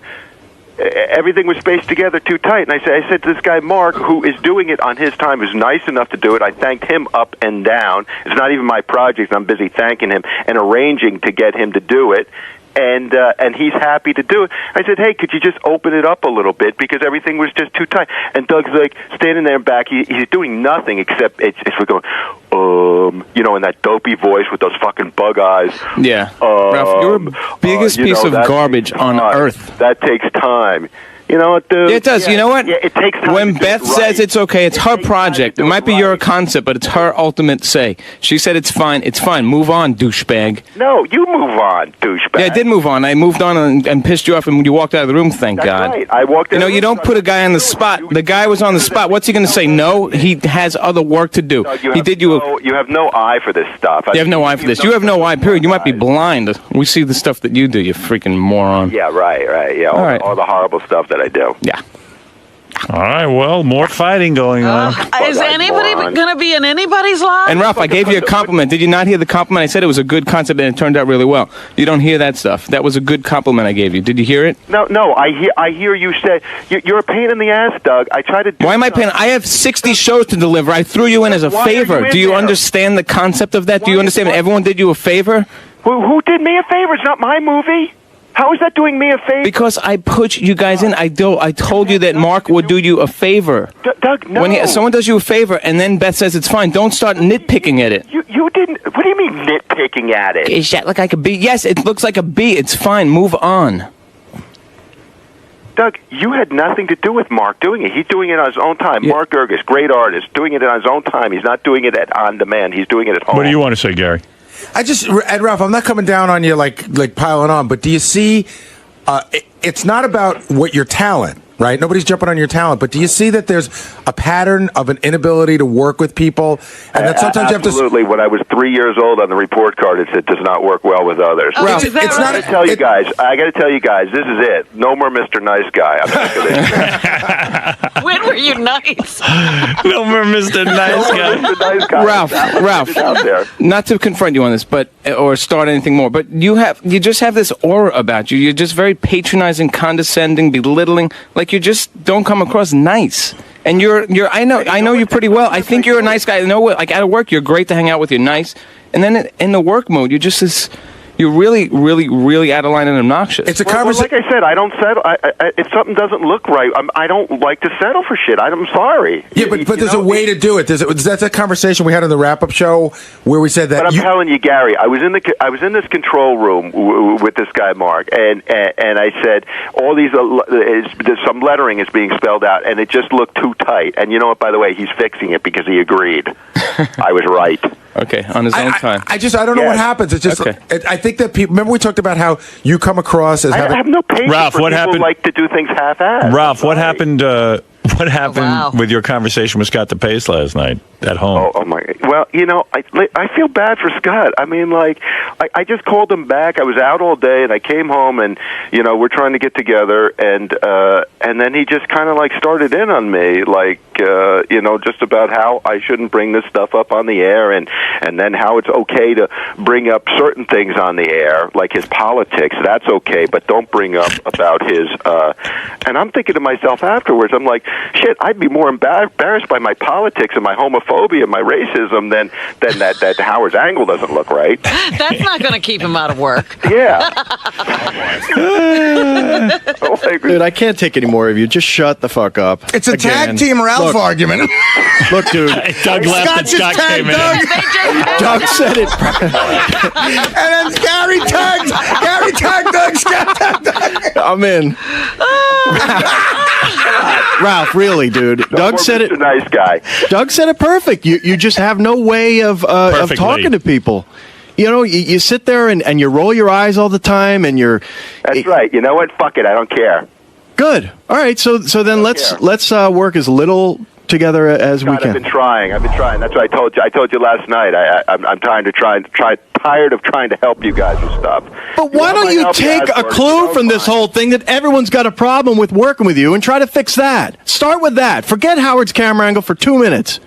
everything was spaced together too tight. And I said to this guy, Mark, who is doing it on his time, who's nice enough to do it. I thanked him up and down. It's not even my project. I'm busy thanking him and arranging to get him to do it. And he's happy to do it. I said, hey, could you just open it up a little bit because everything was just too tight. And Doug's like standing there in back. He's doing nothing except it's we're going, you know, in that dopey voice with those fucking bug eyes. Yeah, Ralph, you're the biggest piece of garbage on earth. That takes time. You know what, dude? Yeah, it does. Yeah, you know what? Yeah, it takes time. When Beth says it's okay, it's her project. It might be your concept, but it's her ultimate say. She said it's fine. It's fine. Move on, douchebag. No, you move on, douchebag. Yeah, I did move on. I moved on and pissed you off, and you walked out of the room. Thank That's God. right. I walked. You know, you don't put a guy on the spot. The guy was on the spot. What's he going to say? No, he has other work to do. No, He did you. You have no eye for this stuff. You have no eye for this. You have no eye. Period. You might be blind. We see the stuff that you do. You freaking moron. Yeah, right. Yeah, all the horrible stuff that I do. Yeah. All right, well, more fighting going on. Is anybody going to be in anybody's life? And Ralph, I gave you a compliment. Did you not hear the compliment? I said it was a good concept and it turned out really well. You don't hear that stuff. That was a good compliment I gave you. Did you hear it? No. I hear you say you're a pain in the ass, Doug. I try to. Why am I paying? I have 60 shows to deliver. I threw you in as a favor. Do you understand the concept of that? Do you understand that everyone did you a favor? Who did me a favor? It's not my movie. How is that doing me a favor? Because I put you guys in. I told you that Mark would do you a favor. Doug, no. When someone does you a favor and then Beth says it's fine, don't start nitpicking at it. You didn't. What do you mean nitpicking at it? Is that look like a B? Yes, it looks like a B. It's fine. Move on. Doug, you had nothing to do with Mark doing it. He's doing it on his own time. Yeah. Mark Gerges, great artist, doing it on his own time. He's not doing it on demand. He's doing it at home. What do you want to say, Gary? And Ralph, I'm not coming down on you like piling on, but do you see? It's not about what your talent, right? Nobody's jumping on your talent. But do you see that there's a pattern of an inability to work with people, and that sometimes you have to? Absolutely. When I was 3 years old, on the report card, it said, "Does not work well with others." Oh, Ralph, I got to tell you guys. This is it. No more Mr. Nice Guy. I'm sick of this. When were you nice? No more Mr. Nice Guy. Mr. Nice Guy. Ralph, Out there. not to confront you on this, but or start anything more, but you just have this aura about you. You're just very patronizing, condescending, belittling. Like you just don't come across nice. And I know you pretty well. I think you're a nice guy. I know, like at work, you're great to hang out with. You're nice, and then in the work mode, you're just this. You're really, really, really out of line and obnoxious. It's a conversation. Like I said, I don't settle. If something doesn't look right, I don't like to settle for shit. I'm sorry. Yeah, but there's a way to do it. That's a conversation we had on the wrap-up show where we said that. But I'm telling you, Gary, I was in this control room with this guy Mark, and I said all these some lettering is being spelled out, and it just looked too tight. And you know what? By the way, he's fixing it because he agreed. I was right. Okay, on his own time. I don't know what happens. It's just I think that people. Remember we talked about how you come across as having. I have no patience Ralph, for what people happened? who like to do things half-assed. Ralph, what happened? What happened with your conversation with Scott DePace last night at home? Oh my! Well, I feel bad for Scott. I mean, I just called him back. I was out all day, and I came home, and we're trying to get together, and then he just kind of started in on me, just about how I shouldn't bring this stuff up on the air, and then how it's okay to bring up certain things on the air, like his politics. That's okay, but don't bring up about his. And I'm thinking to myself afterwards, I'm like, shit, I'd be more embarrassed by my politics and my homophobia and my racism than that Howard's angle doesn't look right. That's not going to keep him out of work. Yeah. Dude, I can't take any more of you. Just shut the fuck up. It's a tag team Ralph argument. Look, dude. Doug left and Scott came in. Doug said it. And then Gary tagged Doug. Scott tagged Doug. I'm in. Ralph, really, dude. Doug said it. Nice guy. Doug said it perfect. You just have no way of talking to people. You sit there and you roll your eyes all the time, and you're. That's right. You know what? Fuck it. I don't care. Good. All right. So then let's work as little together as we can. I've been trying. That's what I told you. I told you last night. I'm trying to tired of trying to help you guys with stuff. But why don't you take a clue from this whole thing that everyone's got a problem with working with you and try to fix that? Start with that. Forget Howard's camera angle for 2 minutes.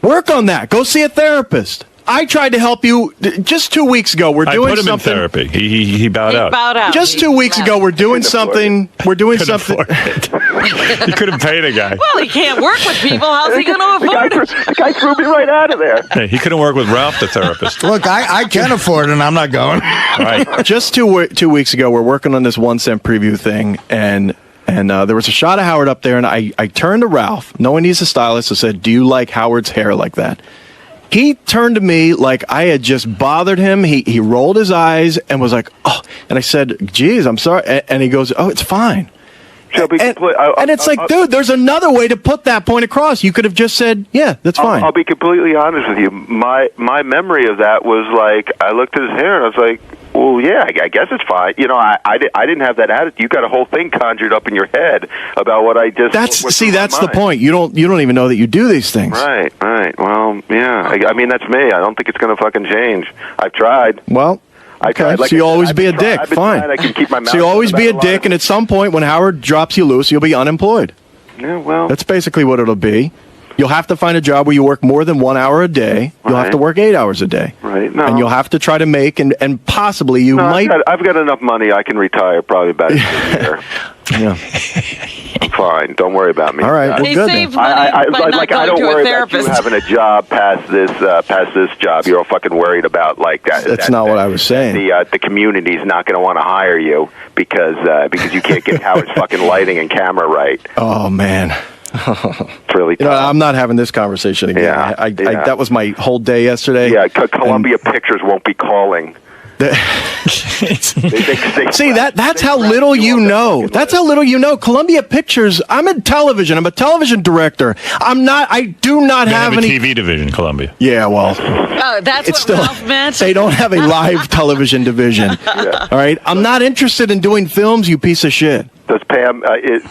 Work on that. Go see a therapist. I tried to help you just 2 weeks ago. We're doing something. I put him in therapy. He bowed out. Just 2 weeks ago, we're doing something. We're doing something. He couldn't pay the guy. Well, he can't work with people. How's he going to afford it? The guy threw me right out of there. Hey, he couldn't work with Ralph, the therapist. Look, I can afford it, and I'm not going. Right. Just 2 weeks ago, we're working on this 1 cent preview thing, and there was a shot of Howard up there, and I turned to Ralph, knowing he's a stylist, and said, "Do you like Howard's hair like that?" He turned to me like I had just bothered him. He rolled his eyes and was like, "Oh," and I said, "Geez, I'm sorry." And he goes, "Oh, it's fine." And it's like, dude, there's another way to put that point across. You could have just said, "Yeah, that's fine." I'll be completely honest with you. My memory of that was like, I looked at his hair and I was like, well, yeah, I guess it's fine. I didn't have that attitude. You got a whole thing conjured up in your head about what I just. That's the point. You don't even know that you do these things. Right. Well, yeah. I mean, that's me. I don't think it's going to fucking change. I've tried. Well. Okay, so you always be a dick. Fine. I can keep my mouth so you always be a dick, and at some point, when Howard drops you loose, you'll be unemployed. Yeah, well. That's basically what it'll be. You'll have to find a job where you work more than 1 hour a day. You'll have to work 8 hours a day. Right. No. And you'll have to try to make, and possibly you might. I've got enough money. I can retire probably about a year. Yeah. I'm fine. Don't worry about me. All right. Well, good. Saved money by not going I don't to worry a therapist. about you having a job past this job. You're all fucking worried about like that. That's not what I was saying. The community's not going to want to hire you because you can't get Howard's fucking lighting and camera right. Oh man. It's really tough. I'm not having this conversation again. Yeah, that was my whole day yesterday. Yeah, Columbia Pictures won't be calling. See, that's how little you know. That's how little you know. Columbia Pictures. I'm in television. I'm a television director. I do not have any TV division. Columbia. Yeah, well. Oh, that's what Ralph meant. They don't have a live television division. Yeah. All right. I'm not interested in doing films. You piece of shit. Does Pam,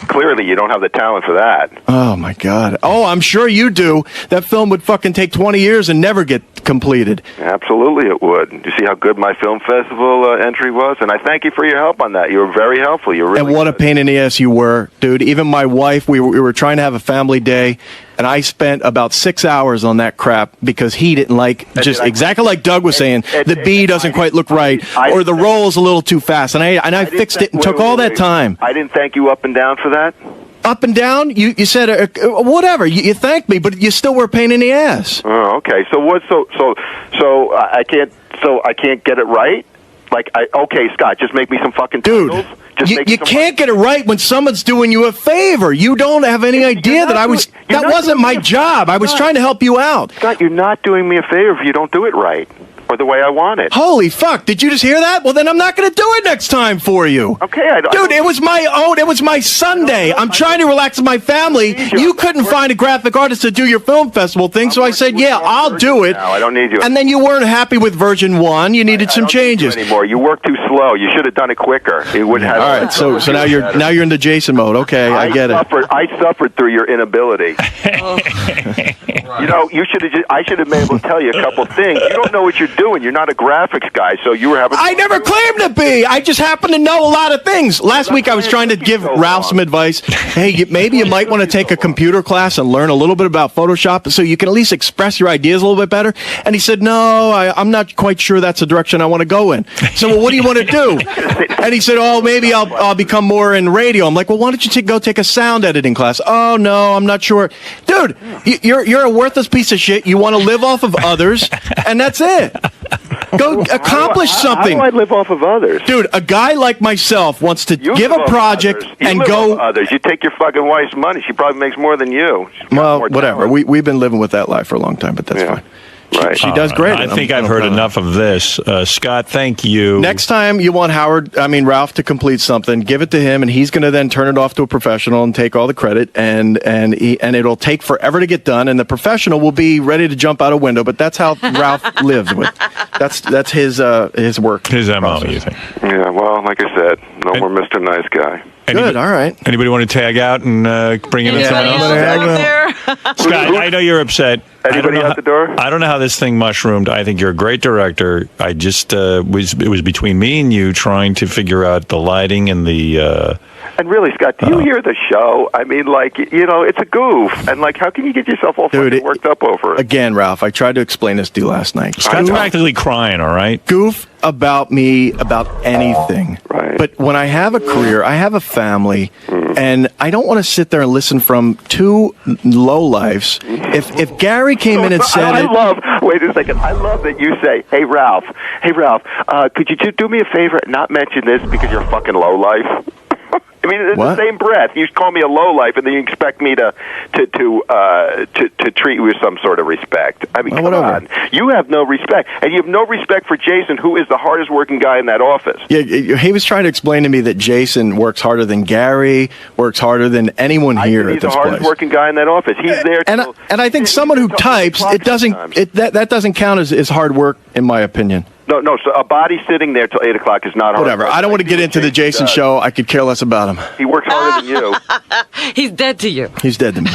clearly you don't have the talent for that. Oh, my God. Oh, I'm sure you do. That film would fucking take 20 years and never get completed. Absolutely it would. You see how good my film festival entry was? And I thank you for your help on that. You were very helpful. You were really And what a pain in the ass you were, dude. Even my wife, we were trying to have a family day, and I spent about 6 hours on that crap because he didn't like, just exactly like Doug was saying, the B doesn't quite look right, or the roll's a little too fast. And I fixed it and took all that time. I didn't thank you up and down for that? Up and down? You said whatever. You thanked me, but you still were a pain in the ass. Oh, okay. So what? So I can't get it right. Okay, Scott, just make me some fucking titles. You can't get it right when someone's doing you a favor. You don't have any idea that that wasn't my job. I was trying to help you out. Scott, you're not doing me a favor if you don't do it right. Or the way I want it. Holy fuck! Did you just hear that? Well, then I'm not going to do it next time for you. Okay, dude, it was my own. It was my Sunday. I'm trying to relax with my family. You couldn't find a graphic artist to do your film festival thing, so I said, "Yeah, I'll do it." No, I don't need you. And then you weren't happy with version 1. You needed some changes. Anymore. You work too slow. You should have done it quicker. It would have. All right, so now you're into Jason mode. Okay, I get it. I suffered through your inability. You know, I should have been able to tell you a couple things. You don't know what you're doing. You're not a graphics guy, so you were having. I never claimed to be. I just happen to know a lot of things. Last week I was trying to give Ralph some advice. Hey, maybe you might want to take a computer class and learn a little bit about Photoshop so you can at least express your ideas a little bit better. And he said, no, I'm not quite sure that's the direction I want to go in. So, well, what do you want to do? And he said, oh, maybe I'll become more in radio. I'm like, well, why don't you go take a sound editing class? Oh, no, I'm not sure. Dude, you're a worthless piece of shit. You want to live off of others, and that's it. Go accomplish something. How do I live off of others? Dude, a guy like myself wants to give a project and go. Others. You take your fucking wife's money. She probably makes more than you. Well, whatever. We've been living with that life for a long time, but that's fine. Right. She does great. I think I've heard enough of this. Scott, thank you. Next time you want Ralph to complete something, give it to him, and he's going to then turn it off to a professional and take all the credit, and it'll take forever to get done, and the professional will be ready to jump out a window. But that's how Ralph lives with. That's his work. His MO, you think? Yeah. Well, like I said, no more Mr. Nice Guy. Good, all right. Anybody want to tag out and bring in someone else? Scott, I know you're upset. Anybody out the door? I don't know how this thing mushroomed. I think you're a great director. I just it was between me and you trying to figure out the lighting and the. And really, Scott, do you hear the show? I mean, it's a goof. And, how can you get yourself all fucking worked up over it? Again, Ralph, I tried to explain this to you last night. Scott's practically crying, all right? Goof about me, about anything. Right. But when I have a career, I have a family, and I don't want to sit there and listen from two lowlifes. If Gary came in and said wait a second. I love that you say, hey, Ralph, could you do me a favor and not mention this because you're a fucking lowlife? I mean, in the same breath, you call me a lowlife, and then you expect me to treat you with some sort of respect. I mean, come on. You have no respect, and you have no respect for Jason, who is the hardest working guy in that office. Yeah, he was trying to explain to me that Jason works harder than Gary, works harder than anyone here at this place. He's the hardest working guy in that office. He's there. And I think someone who types, that doesn't count as hard work, in my opinion. No. So a body sitting there till 8 o'clock is not hard. Whatever. I don't want to get into the Jason show. I could care less about him. He works harder than you. He's dead to you. He's dead to me.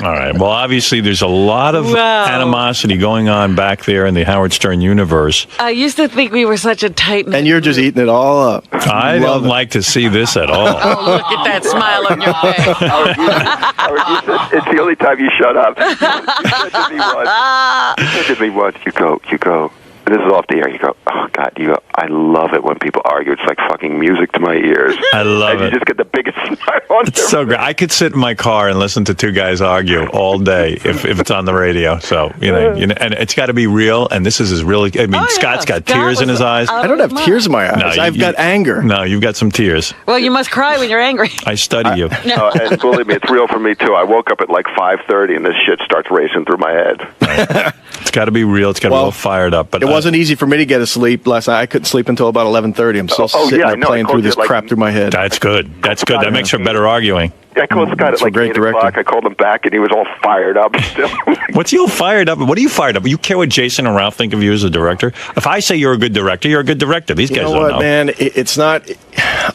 All right. Well, obviously, there's a lot of animosity going on back there in the Howard Stern universe. I used to think we were such a tight. And you're just eating it all up. I don't like to see this at all. Oh, look at that smile on your face. It's the only time you shut up. You said to me once, you go. This is off the air. You go, oh, God, I love it when people argue. It's like fucking music to my ears. I love it. You just get the biggest smile on It's so great. I could sit in my car and listen to two guys argue all day if it's on the radio. So, and it's got to be real. And this is as real. I mean, Scott's got tears in his eyes. I don't have tears in my eyes. I've got anger. No, you've got some tears. Well, you must cry when you're angry. I study you. And believe me, it's real for me, too. I woke up at 5:30 and this shit starts racing through my head. Right. It's got to be real. It's got to be all fired up. But it wasn't easy for me to get to sleep last night. I couldn't sleep until about 11:30. I'm still sitting there playing through this crap through my head. That's good. That's good. That makes for better arguing. I called Scott at like 8 o'clock. I called him back, and he was all fired up still. What's he all fired up? What are you fired up? You care what Jason and Ralph think of you as a director? If I say you're a good director, you're a good director. These guys don't know. You know what, man? It's not...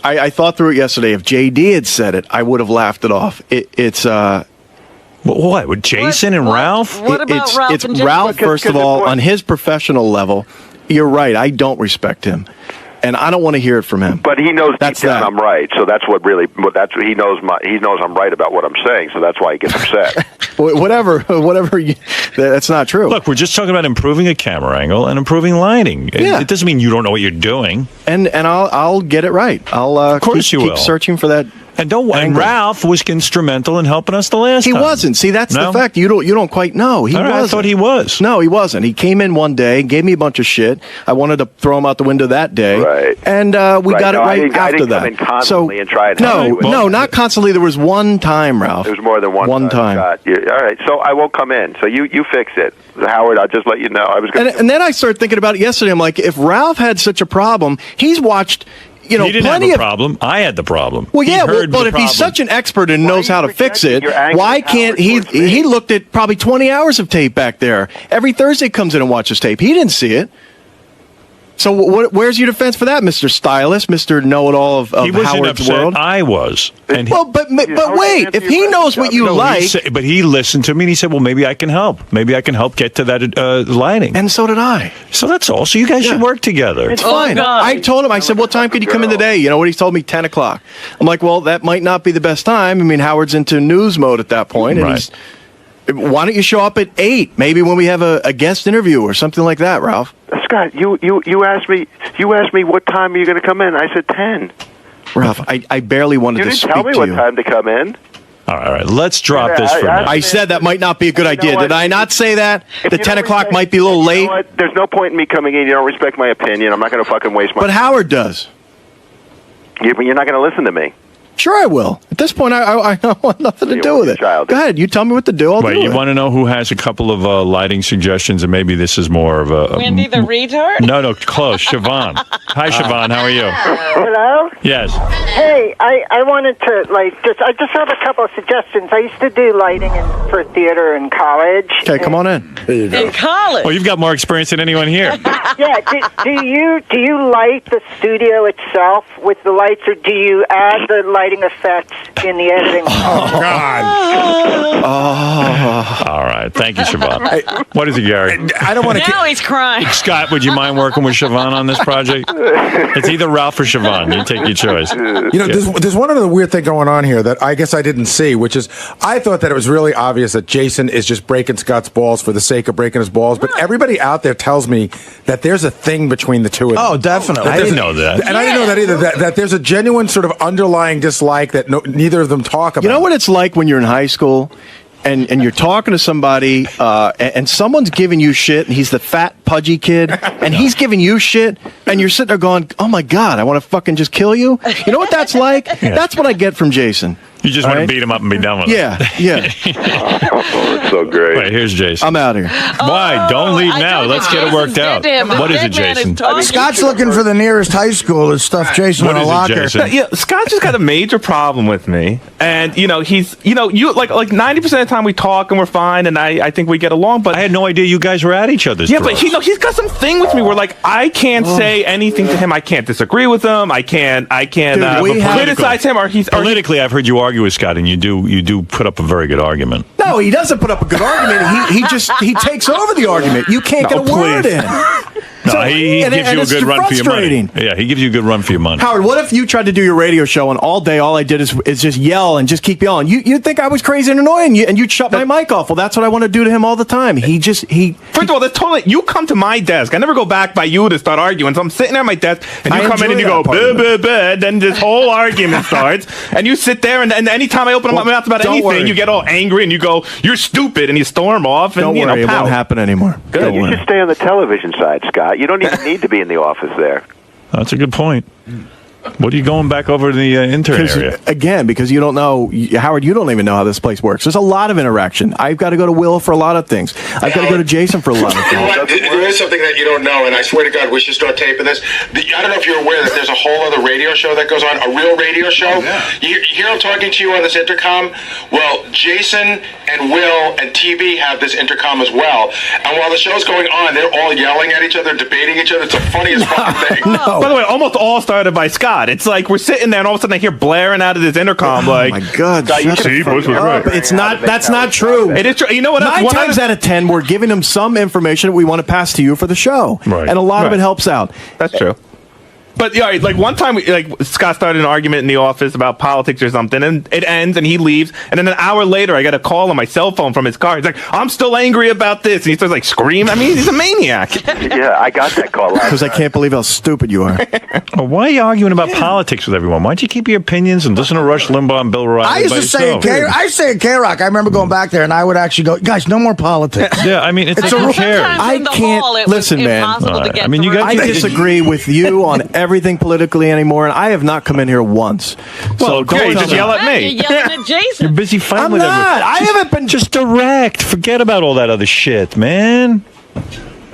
I thought through it yesterday. If JD had said it, I would have laughed it off. It's... What? With Jason and Ralph? What about Ralph it's and Jason? Ralph, first of all, on his professional level, you're right. I don't respect him. And I don't want to hear it from him. But he knows that's deep down that. I'm right, so that's what really. That's he knows. He knows I'm right about what I'm saying, so that's why he gets upset. whatever. That's not true. Look, we're just talking about improving a camera angle and improving lighting. It doesn't mean you don't know what you're doing. And I'll get it right. I'll of course keep searching for that. And Ralph was instrumental in helping us the last time. He wasn't. See, that's the fact. You don't quite know. He wasn't. I thought he was. No, he wasn't. He came in one day, gave me a bunch of shit. I wanted to throw him out the window that day. Right. And we got it right I after didn't that. come in constantly and try it. No, not constantly. There was one time, Ralph. There was more than one time. Scott. All right, so I won't come in. So you fix it, Howard. I'll just let you know. I was going. And then I started thinking about it yesterday. I'm like, if Ralph had such a problem, he's watched. He didn't have a problem. I had the problem. Well, yeah, but if he's such an expert and knows how to fix it, why can't he? He looked at probably 20 hours of tape back there. Every Thursday comes in and watches tape. He didn't see it. So where's your defense for that, Mr. Stylist, Mr. Know-it-all of he wasn't Howard's upset. world? I was. And but wait, if he knows what you like... But he listened to me and he said, well, maybe I can help. Maybe I can help get to that lighting. And so did I. So that's all. So you guys should work together. It's fine. I told him, I said, what time could you come in today? You know what he told me? 10 o'clock. I'm like, well, that might not be the best time. I mean, Howard's into news mode at that point. And why don't you show up at 8? Maybe when we have a guest interview or something like that, Ralph. Scott, you asked me what time are you going to come in? I said 10. Ralph, I barely wanted to speak to you. You didn't tell me what time to come in. All right. Let's drop this for now. I said that might not be a good idea. Did I not say that? The 10 o'clock might be a little late. You know what? There's no point in me coming in. You don't respect my opinion. I'm not going to fucking waste my... But Howard does. You're not going to listen to me. Sure I will. At this point, I want nothing to do with it. Go ahead. You tell me what to do. I'll do it. You want to know who has a couple of lighting suggestions, and maybe this is more of a... Wendy the retard? No, close. Siobhan. Hi, Siobhan. How are you? Hello? Yes. Hey, I wanted to, I just have a couple of suggestions. I used to do lighting for theater in college. Okay, come on in. There you go. In college? Well, you've got more experience than anyone here. Yeah. Do you light the studio itself with the lights, or do you add the lighting effects in the editing? Oh, God. Oh. All right. Thank you, Siobhan. What is it, Gary? I don't want to... Now he's crying. Scott, would you mind working with Siobhan on this project? It's either Ralph or Siobhan. You take your choice. You know, there's one other weird thing going on here that I guess I didn't see, which is I thought that it was really obvious that Jason is just breaking Scott's balls for the sake of breaking his balls, but everybody out there tells me that there's a thing between the two of them. Oh, definitely. I didn't know that. And I didn't know that either, that there's a genuine sort of underlying dislike that neither of them talk about. You know what it's like when you're in high school and you're talking to somebody and someone's giving you shit, and he's the fat, pudgy kid, and he's giving you shit, and you're sitting there going, oh my God, I want to fucking just kill you? You know what that's like? Yeah. That's what I get from Jason. You just want to beat him up and be done with it. Yeah. Oh, it's so great. Wait, here's Jason. I'm out here. Why? Don't leave now. Let's get it worked out. What is it, Jason? Scott's looking for the nearest high school to stuff Jason in a locker. Yeah, Scott's just got a major problem with me, and he's you like 90% of the time we talk and we're fine, and I think we get along. But I had no idea you guys were at each other's. Yeah, but he's got some thing with me where I can't say anything to him. I can't disagree with him. I can't criticize him, or he's politically. I've heard you argue with Scott, and you do put up a very good argument. No, he doesn't put up a good argument. He takes over the argument. You can't get a word in. No, he gives you a good run for your money. Yeah, he gives you a good run for your money. Howard, what if you tried to do your radio show and all day all I did is just yell and just keep yelling? You'd think I was crazy and annoying, and you'd shut my mic off. Well, that's what I want to do to him all the time. First of all, that's totally. You come to my desk. I never go back by you to start arguing. So I'm sitting there at my desk, and you come in and you go, blah, blah, blah, then this whole argument starts, and you sit there, and anytime I open my mouth about anything, you get all angry, and you go, you're stupid, and you storm off, and it won't happen anymore. Good. You should stay on the television side, Scott. You don't even need to be in the office there. That's a good point. What are you going back over to the intern area? Again, because you don't know, Howard, you don't even know how this place works. There's a lot of interaction. I've got to go to Will for a lot of things. I've got to go to Jason for a lot of things. There is something that you don't know, and I swear to God, we should start taping this. I don't know if you're aware that there's a whole other radio show that goes on, a real radio show. You hear I'm talking to you on this intercom? Well, Jason and Will and TB have this intercom as well. And while the show's going on, they're all yelling at each other, debating each other. It's the funniest fucking thing. By the way, almost all started by Scott. It's like we're sitting there and all of a sudden I hear blaring out of this intercom like, oh my God, see, Bush was right. It's not. That's not true. It is true. You know what? 9 times out of 10, we're giving them some information that we want to pass to you for the show, Right. and a lot of it helps out. That's true. But yeah, like one time, Scott started an argument in the office about politics or something, and it ends, and he leaves, and then an hour later, I got a call on my cell phone from his car. He's like, "I'm still angry about this," and he starts like screaming. I mean, he's a maniac. Yeah, I got that call last Because I can't believe how stupid you are. Well, why are you arguing about politics with everyone? Why don't you keep your opinions and listen to Rush Limbaugh and Bill O'Reilly? I used by to say at yourself? I say at K-Rock, I remember going back there, and I would actually go, guys, no more politics. Yeah, I mean, it's It's like, a who cares? I can't listen, man. I mean, you got. I disagree with you on everything politically anymore, and I have not come in here once. Well, so great, don't just yell at me. You're yelling at Jason. You're busy fighting I'm with not. everyone. I haven't been just direct. Forget about all that other shit, man.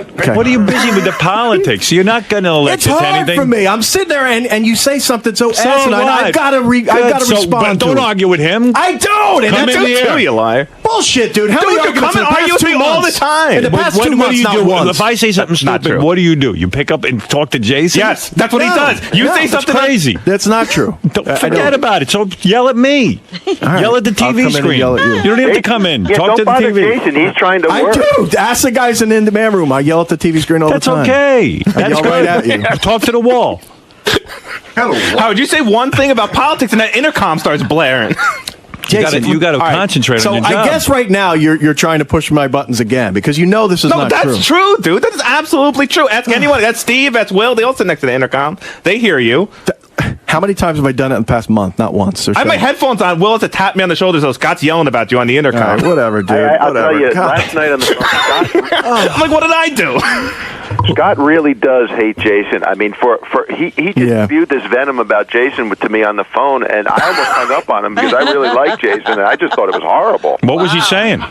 Okay. What are you busy with the politics? You're not going to elect It's to hard anything. for me. I'm sitting there and you say something so So asinine. what? I've got to respond but to don't it. argue with him. I don't. And Come that's in the okay. air. You liar. Bullshit, dude. How Dude, many you arguments come in and the argue past with me 2 all the months? time. In the What- past what 2 do months, you not do? once. If I say something Not stupid, true. what do? You pick up and talk to Jason? Yes, that's what he No. does. You No, say it's something crazy. That's not true. Forget about it. So yell at me. right. Yell at the I'll TV come in and screen. yell at you. don't have to come in. Yeah, Talk don't to the bother TV. Jason. He's trying to I work. do. Ask the guys in the in-demand room. I yell at the TV screen all That's the time. okay. I That's yell good. right at you. Talk to the wall. Howard, you say one thing about politics and that intercom starts blaring. Jason, you got to all right. concentrate so on your job. I guess right now you're trying to push my buttons again because you know this is No, not that's true, dude. That is absolutely true. Ask anyone. That's Steve. That's Will. They all sit next to the intercom. They hear you. How many times have I done it in the past month? Not once. Or I have so. my headphones on. Will has to tap me on the shoulder so Scott's yelling about you on the intercom. All right, whatever, dude. I'll whatever. tell you, God. last night on the phone, Scott, I'm like, what did I do? Scott really does hate Jason. I mean, he just spewed this venom about Jason to me on the phone, and I almost hung up on him because I really like Jason, and I just thought it was horrible. What was he saying?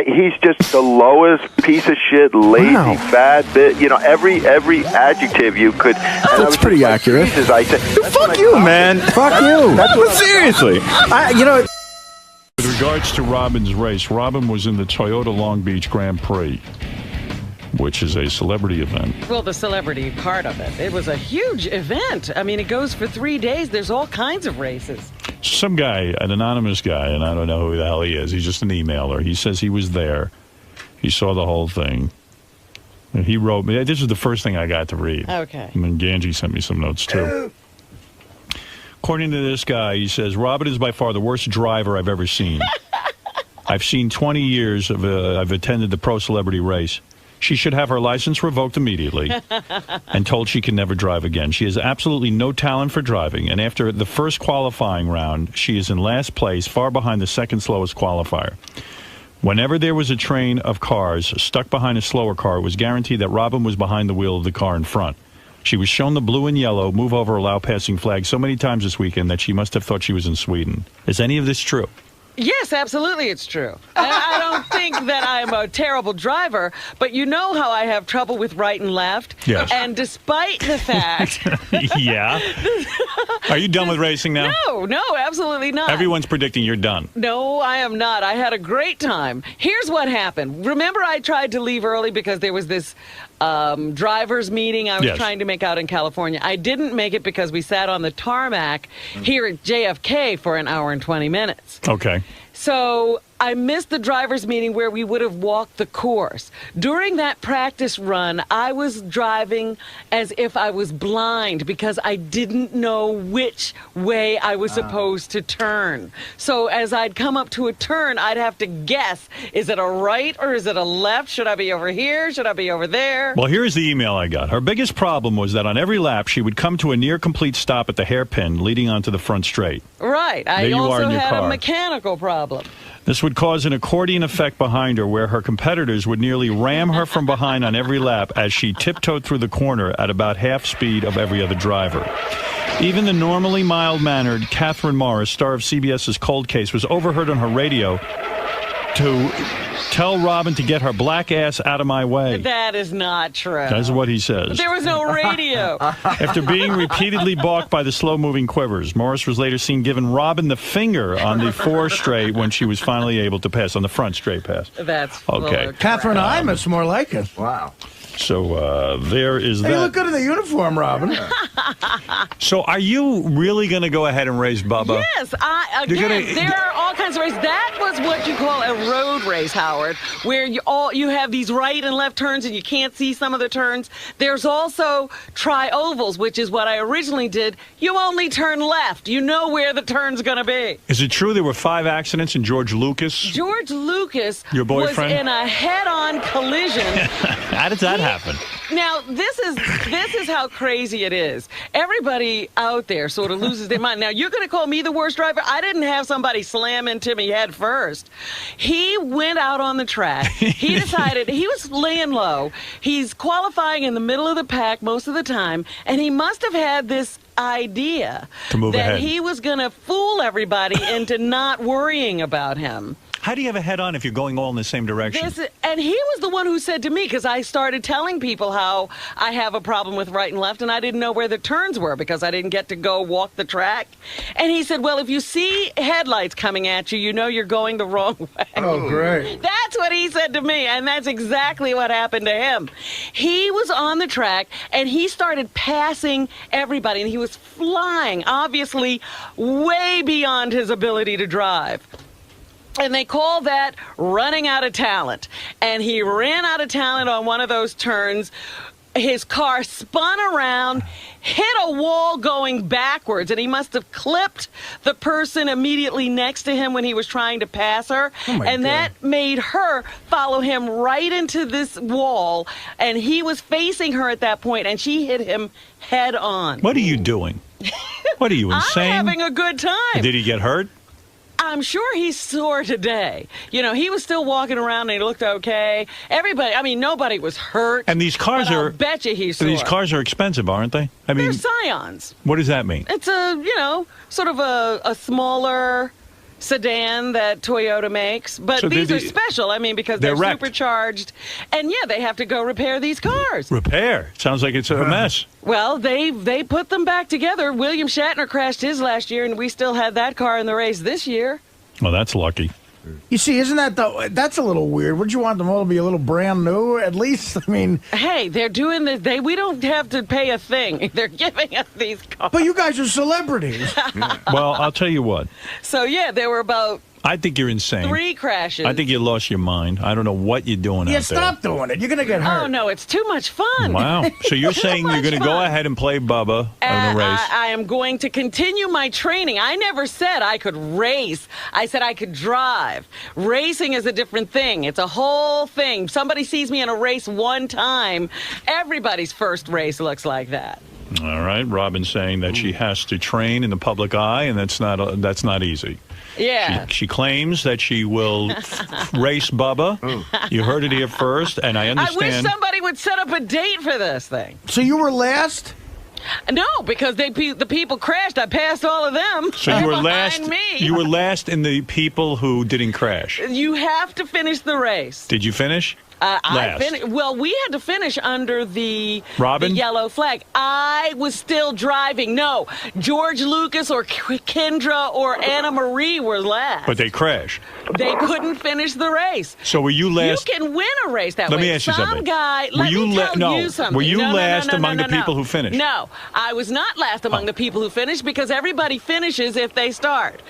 He's just the lowest piece of shit, lazy, fat, every adjective you could. That's pretty accurate. Jesus, I said, Fuck you, man. Fuck you. But seriously. With regards to Robin's race, Robin was in the Toyota Long Beach Grand Prix, which is a celebrity event. Well, the celebrity part of it. It was a huge event. I mean, it goes for 3 days. There's all kinds of races. Some guy, an anonymous guy, and I don't know who the hell he is. He's just an emailer. He says he was there. He saw the whole thing. And he wrote me. This is the first thing I got to read. Okay. And then Ganji sent me some notes, too. According to this guy, he says, Robin is by far the worst driver I've ever seen. I've seen 20 years of I've attended the pro celebrity race. She should have her license revoked immediately and told she can never drive again. She has absolutely no talent for driving, and after the first qualifying round, she is in last place, far behind the second slowest qualifier. Whenever there was a train of cars stuck behind a slower car, it was guaranteed that Robin was behind the wheel of the car in front. She was shown the blue and yellow move over allow passing flag so many times this weekend that she must have thought she was in Sweden. Is any of this true? Yes, absolutely, it's true. I don't think that I'm a terrible driver, but you know how I have trouble with right and left. Yes. And despite the fact... Yeah. Are you done with racing now? No, absolutely not. Everyone's predicting you're done. No, I am not. I had a great time. Here's what happened. Remember I tried to leave early because there was this driver's meeting I was trying to make out in California. I didn't make it because we sat on the tarmac here at JFK for an hour and 20 minutes. Okay. So I missed the driver's meeting where we would have walked the course. During that practice run, I was driving as if I was blind because I didn't know which way I was supposed to turn. So as I'd come up to a turn, I'd have to guess, is it a right or is it a left? Should I be over here? Should I be over there? Well, here's the email I got. Her biggest problem was that on every lap, she would come to a near complete stop at the hairpin leading onto the front straight. Right. There I you are also in your had car. a mechanical problem. This would cause an accordion effect behind her where her competitors would nearly ram her from behind on every lap as she tiptoed through the corner at about half speed of every other driver. Even the normally mild-mannered Catherine Morris, star of CBS's Cold Case, was overheard on her radio to tell Robin to get her black ass out of my way. That is not true. That's what he says. There was no radio. After being repeatedly balked by the slow-moving Quivers, Morris was later seen giving Robin the finger on the 4 straight when she was finally able to pass, on the front straight pass. That's okay. Catherine Imus, more like it. Wow. So there is that. You look good in the uniform, Robin. So are you really going to go ahead and race Bubba? Yes. There are all kinds of races. That was what you call a road race, Howard, where you have these right and left turns and you can't see some of the turns. There's also tri-ovals, which is what I originally did. You only turn left. You know where the turn's going to be. Is it true there were 5 accidents in George Lucas? George Lucas Your boyfriend? was in a head-on collision. How did that happen? Now, this is how crazy it is. Everybody out there sort of loses their mind. Now, you're going to call me the worst driver? I didn't have somebody slam into me head first. He went out on the track. He decided he was laying low. He's qualifying in the middle of the pack most of the time, and he must have had this idea to move that ahead. He was going to fool everybody into not worrying about him. How do you have a head-on if you're going all in the same direction? And he was the one who said to me, because I started telling people how I have a problem with right and left, and I didn't know where the turns were because I didn't get to go walk the track. And he said, well, if you see headlights coming at you, you know you're going the wrong way. Oh, great. That's what he said to me, and that's exactly what happened to him. He was on the track, and he started passing everybody, and he was flying, obviously way beyond his ability to drive. And they call that running out of talent. And he ran out of talent on one of those turns. His car spun around, hit a wall going backwards, and he must have clipped the person immediately next to him when he was trying to pass her. And that made her follow him right into this wall. And he was facing her at that point, and she hit him head on. What are you doing? What are you, insane? I'm having a good time. Did he get hurt? I'm sure he's sore today. You know, he was still walking around and he looked okay. Everybody, I mean, nobody was hurt. And these cars I'll bet you he's sore. These cars are expensive, aren't they? I mean, they're Scions. What does that mean? It's sort of a smaller sedan that Toyota makes, but So these are special. I mean, because they're wrecked. supercharged, and yeah, they have to go repair these cars. Repair? Sounds like it's a mess. Well, they put them back together. William Shatner crashed his last year, and we still had that car in the race this year. Well, that's lucky. You see, isn't that that's a little weird? Wouldn't you want them all to be a little brand new, at least? I mean... Hey, they're doing this. We don't have to pay a thing. They're giving us these cars. But you guys are celebrities. Well, I'll tell you what. So, yeah, there were about... I think you're insane. 3 crashes. I think you lost your mind. I don't know what you're doing out there. Stop doing it. You're going to get hurt. Oh, no, it's too much fun. Wow. So you're saying you're going to go ahead and play Bubba in a race? I am going to continue my training. I never said I could race. I said I could drive. Racing is a different thing. It's a whole thing. Somebody sees me in a race one time, everybody's first race looks like that. All right. Robin's saying that she has to train in the public eye, and that's not easy. Yeah. She claims that she will race Bubba. You heard it here first, and I understand. I wish somebody would set up a date for this thing. So you were last? No, because the people crashed. I passed all of them. So you were behind last. Me. You were last in the people who didn't crash. You have to finish the race. Did you finish? Last. Well, we had to finish under the Robin? yellow flag. I was still driving. No, George Lucas or Kendra or Anna Marie were last. But they crashed. They couldn't finish the race. So were you last? You can win a race that way. Let me ask you something. Some guy, Were let you me tell you something. Were you No, last no, among no, the people who finished? No, I was not last among the people who finished because everybody finishes if they start.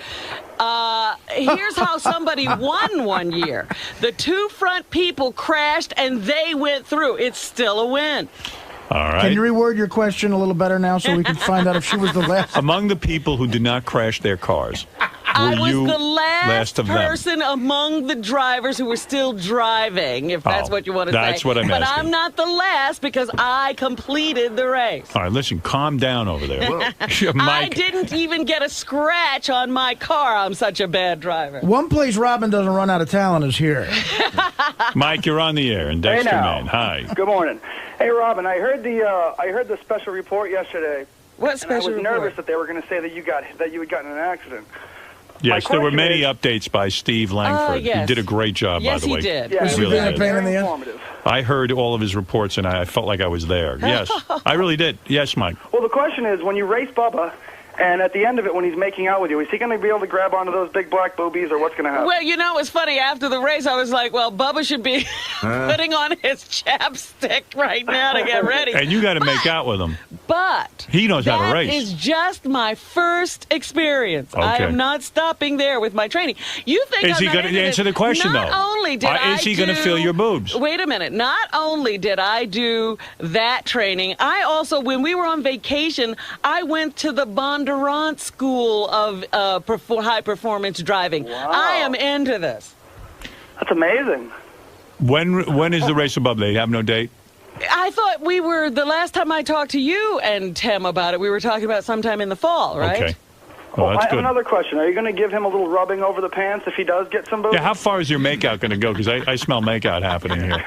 Here's how somebody won one year. The 2 front people crashed and they went through. It's still a win. All right. Can you reword your question a little better now so we can find out if she was the last? Among the people who did not crash their cars, I were was you the last of them? person among the drivers who were still driving, if that's what you want to say. That's what I'm but asking. I'm not the last because I completed the race. All right, listen, calm down over there. I Mike, didn't even get a scratch on my car. I'm such a bad driver. One place Robin doesn't run out of talent is here. Mike, you're on the air in Dexter, now. Maine. Hi. Good morning. Hey, Robin, I heard the special report yesterday What And I special was nervous report? that they were going to say that you had gotten in an accident. Yes, there were question many is- updates by Steve Langford. yes. He did a great job, Yes, by the he way. did. Yeah, Was He he really being a did. pain in the end? Informative. I heard all of his reports, and I felt like I was there. Yes, I really did. Yes, Mike. Well, the question is, when you race Bubba, and at the end of it, when he's making out with you, is he going to be able to grab onto those big black boobies, or what's going to happen? Well, you know, it's funny. After the race, I was like, well, Bubba should be putting on his chapstick right now to get ready. And you got to make out with him. But He knows how to race. that is just my first experience. I Okay. am not stopping there with my training. You think Is I'm he not going into to answer this. the question, Not though? only did I Is he going to do- feel your boobs? Wait a minute. Not only did I do that training, I also, when we were on vacation, I went to the Bondurant School of high performance driving. Wow. I am into this. That's amazing. When is the race above? They have no date? I thought we were, the last time I talked to you and Tim about it, we were talking about sometime in the fall, right? Okay. Well, I that's have good. another question. Are you going to give him a little rubbing over the pants if he does get some boobs? Yeah, how far is your makeout going to go? Because I smell makeout happening here.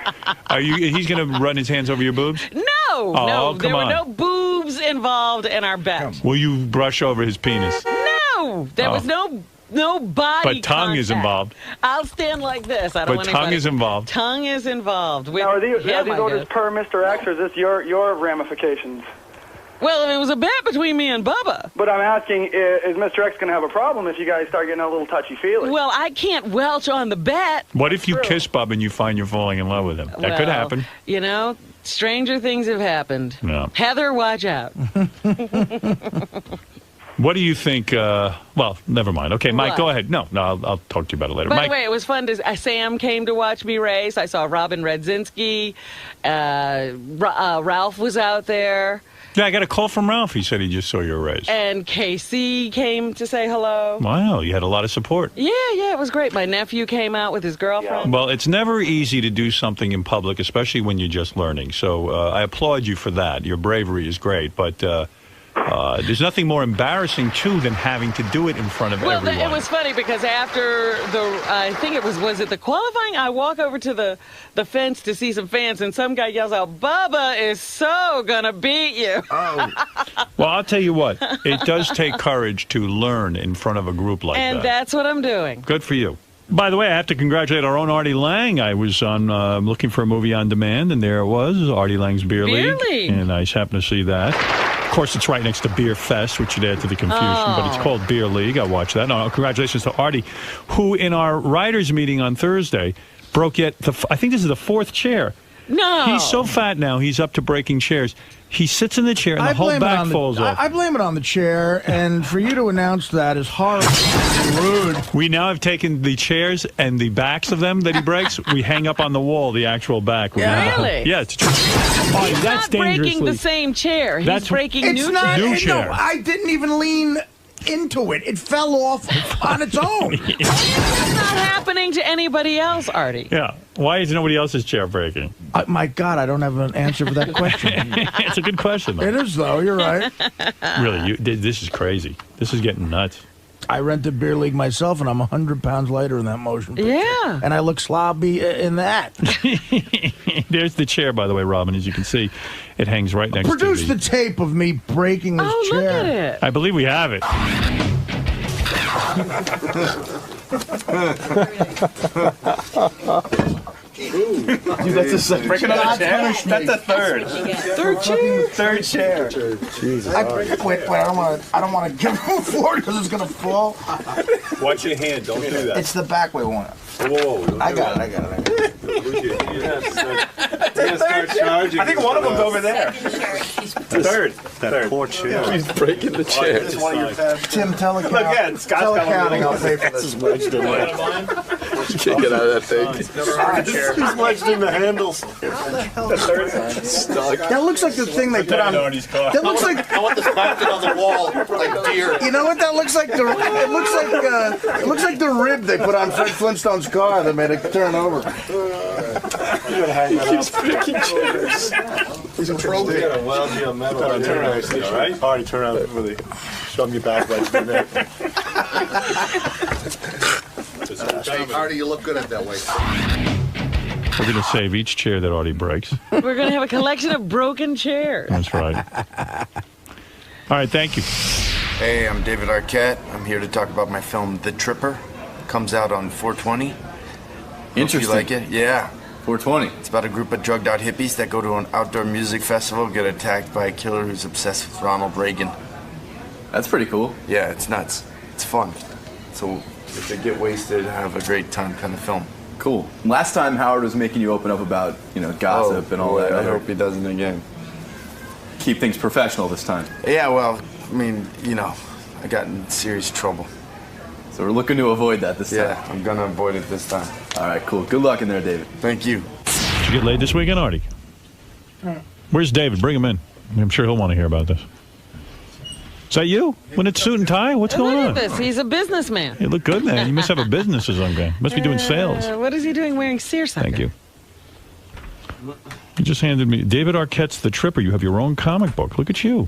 He's going to run his hands over your boobs? No, Oh, no, there come were on. no boobs involved in our bet. Will you brush over his penis? No, there was no body But tongue is contact. involved. I'll stand like this. I don't But want tongue anybody- is involved. Tongue is involved. With Now, are these him, I orders guess. per Mr. X, or is this your ramifications? Well, it was a bet between me and Bubba. But I'm asking, is Mr. X going to have a problem if you guys start getting a little touchy-feely? Well, I can't welch on the bet. What if you kiss Bub and you find you're falling in love with him? That could Well, happen. You know, stranger things have happened. No. Heather, watch out. What do you think? Well, never mind. Okay, Mike, What? go ahead. No, I'll talk to you about it later. By Mike, the way, it was fun to. Sam came to watch me race. I saw Robin Redzinski. Ralph was out there, yeah, I got a call from Ralph. He said he just saw your race. and KC came to say hello. Wow, you had a lot of support. Yeah, it was great. My nephew came out with his girlfriend. Well, it's never easy to do something in public, especially when you're just learning. So I applaud you for that. Your bravery is great, but there's nothing more embarrassing, too, than having to do it in front of everyone. It was funny because after I think it was it the qualifying? I walk over to the fence to see some fans, and some guy yells out, "Bubba is so gonna beat you." Well, I'll tell you what. It does take courage to learn in front of a group like And that. that's what I'm doing. Good for you. By the way, I have to congratulate our own Artie Lang. I was on looking for a movie on demand, and there it was, Artie Lang's Beer Beer League. League. And I happened to see that. Of course, it's right next to Beer Fest, which should add to the confusion, but it's called Beer League. I watched that. No, congratulations to Artie, who in our writers' meeting on Thursday broke I think this is the fourth chair. No. He's so fat now, he's up to breaking chairs. He sits in the chair, and the whole back falls off. I blame it on the chair, and for you to announce that is horrible and rude. We now have taken the chairs and the backs of them that he breaks. We hang up on the wall the actual back. Really? Yeah, it's true. Oh, He's that's not breaking dangerously- the same chair. He's That's- breaking It's new not. chairs. New No, chair. I didn't even lean into it. It fell off on its own. It's not happening to anybody else, Artie. Yeah. Why is nobody else's chair breaking? My God, I don't have an answer for that question. It's a good question, though. It is, though. You're right. Really, this is crazy. This is getting nuts. I rented Beer League myself, and I'm 100 pounds lighter in that motion picture. Yeah. And I look sloppy in that. There's the chair, by the way, Robin. As you can see, it hangs right next Produce to the tape of me breaking this Oh, chair. look at it. I believe we have it. Dude, that's a second. Break another chair? That's a third. Third chair? Third chair. Wait, I don't want to give him the floor because it's gonna fall. Watch your hand. Don't do that. It's the back way one. Whoa. I got it. I think one of them's over there. Third. That poor chair. He's breaking the chair. This is one of your tabs. Tim, tell Look at Scott's tell got accounting. one. I'll pay for this. You can't get out of that thing. He's wedged in the handles. The third. Stuck. That looks like the thing they put on. That looks like. I want this mounted on the wall like deer. You know what that looks like? It looks like the rib they put on Fred Flintstone's car that made it turn over. You gotta hang that He's breaking chairs. He's a pro. You gotta weld you a metal. Turn around, all right? All right, turn around. Really. Show me your back legs for a minute. Hey, Artie, you look good at that way. We're going to save each chair that Artie breaks. We're going to have a collection of broken chairs. That's right. All right, thank you. Hey, I'm David Arquette. I'm here to talk about my film, The Tripper. Comes out on 4/20. Interesting. Hope you like it? Yeah. 4/20. It's about a group of drugged out hippies that go to an outdoor music festival, get attacked by a killer who's obsessed with Ronald Reagan. That's pretty cool. Yeah, it's nuts. It's fun. So if they get wasted, have a great time kind of film. Cool. Last time Howard was making you open up about, gossip and all that. I hope he doesn't again. Keep things professional this time. Yeah, well, I mean, I got in serious trouble. So we're looking to avoid that this time. Yeah, I'm gonna avoid it this time. All right, cool. Good luck in there, David. Thank you. Did you get laid this weekend, Artie? Where's David? Bring him in. I'm sure he'll want to hear about this. Is that you? When it's suit and tie? What's going on? Look at this. He's a businessman. You look good, man. You must have a business or something. Must be doing sales. What is he doing wearing seersucker? Thank you. You just handed me David Arquette's The Tripper. You have your own comic book. Look at you.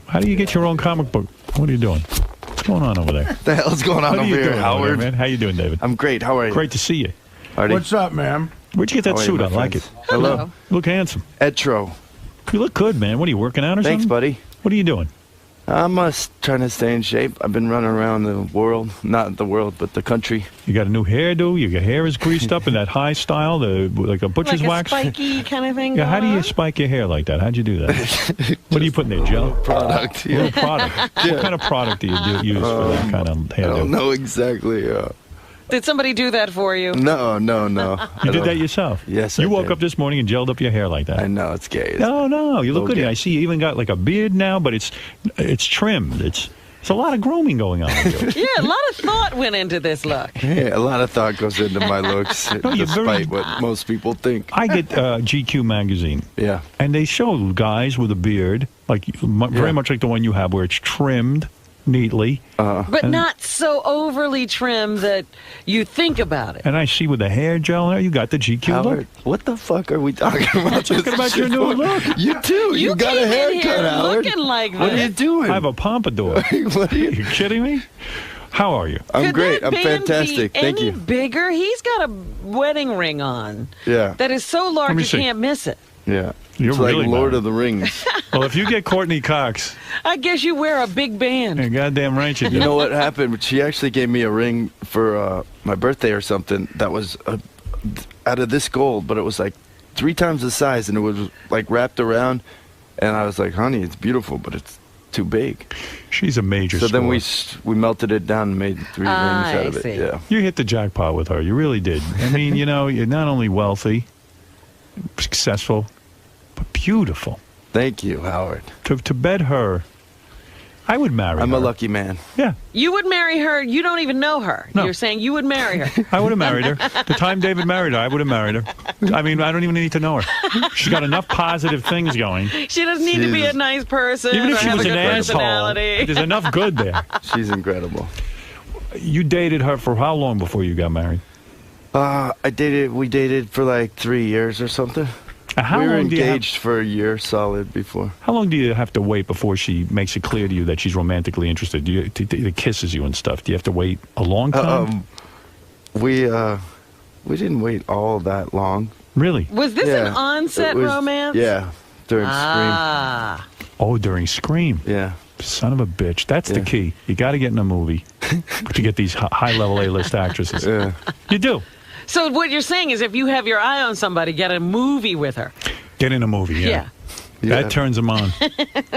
How do you get your own comic book? What are you doing? What's going on over there? What the hell's going on over here, Howard? Man? How you doing, David? I'm great. How are you? Great to see you. Artie. What's up, man? Where'd you get that How are you, suit? my I like friends? it. Hello. You look handsome. Etro. You look good, man. What are you working out or Thanks, something? buddy. What are you doing? I'm trying to stay in shape. I've been running around the world. Not the world, but the country. You got a new hairdo. Your hair is greased up in that high style, like a butcher's like wax. a spiky kind of thing. Yeah, how do going you on? spike your hair like that? How'd you do that? What do you put in there, gel? Product. Yeah. What product? What kind of product do you use for that kind of hairdo? I don't know exactly. Did somebody do that for you? No. You did that yourself? Yes, You I woke did. up this morning and gelled up your hair like that. I know, it's gay. No, you look Okay. good. I see you even got like a beard now, but it's trimmed. It's a lot of grooming going on with you. Yeah, a lot of thought went into this look. Yeah, a lot of thought goes into my looks, No, you're despite very- what most people think. I get GQ magazine. Yeah. And they show guys with a beard, like very much like the one you have, where it's trimmed neatly. But and, not so overly trim that you think about it. And I see with the hair gel there, you got the GQ Howard, look. what the fuck are we talking about? Talking about your new look. You too. You got a came in here haircut, Howard. looking like What are you this. doing? I have a pompadour. What are Are you kidding me? How are you? I'm Could great. that I'm band fantastic. Be Thank any you. bigger? He's got a wedding ring on Yeah. that is so Let large me you see. can't miss it. Yeah. You're it's really like Lord married. of the Rings. Well, if you get Courtney Cox, I guess you wear a big band. you're goddamn right you do. You know what happened? She actually gave me a ring for my birthday or something that was out of this gold, but it was like 3 times the size, and it was like wrapped around. And I was like, honey, it's beautiful, but it's too big. She's a major So then sport. we melted it down and made 3 rings out of it. see. Yeah. You hit the jackpot with her. You really did. I mean, you're not only wealthy, successful, but beautiful. Thank you, Howard. To bed her, I would marry I'm her. a lucky man. Yeah, You would marry her. You don't even know her. No. You're saying you would marry her. I would have married her. The time David married her, I would have married her. I mean, I don't even need to know her. She's got enough positive things going. She doesn't need to be a nice person Even if or she have was a an good asshole, personality. there's enough good there. She's incredible. You dated her for how long before you got married? We dated for like 3 years or something. How we were long do you have- engaged for a year solid before. How long do you have to wait before she makes it clear to you that she's romantically interested? Do you to kisses you and stuff? Do you have to wait a long time? We didn't wait all that long. Really? Was this an on-set It was- romance? Yeah, during Ah. Oh, during Scream. Yeah. Son of a bitch. That's the Yeah. key. You got to get in a movie to get these high-level A-list actresses. Yeah. You do. So what you're saying is if you have your eye on somebody, get a movie with her. Get in a movie, yeah. Yeah. That turns them on.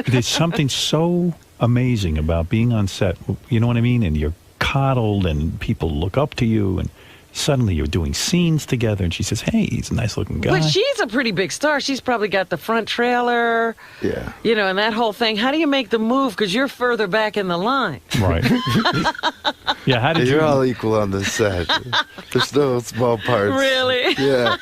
There's something so amazing about being on set. You know what I mean? And you're coddled and people look up to you and suddenly you're doing scenes together and she says, hey, he's a nice-looking guy. But she's a pretty big star. She's probably got the front trailer, Yeah. you know, and that whole thing. How do you make the move? Because you're further back in the line. Right. Yeah, how did You're you... all equal on this set. There's no small parts. Really? Yeah.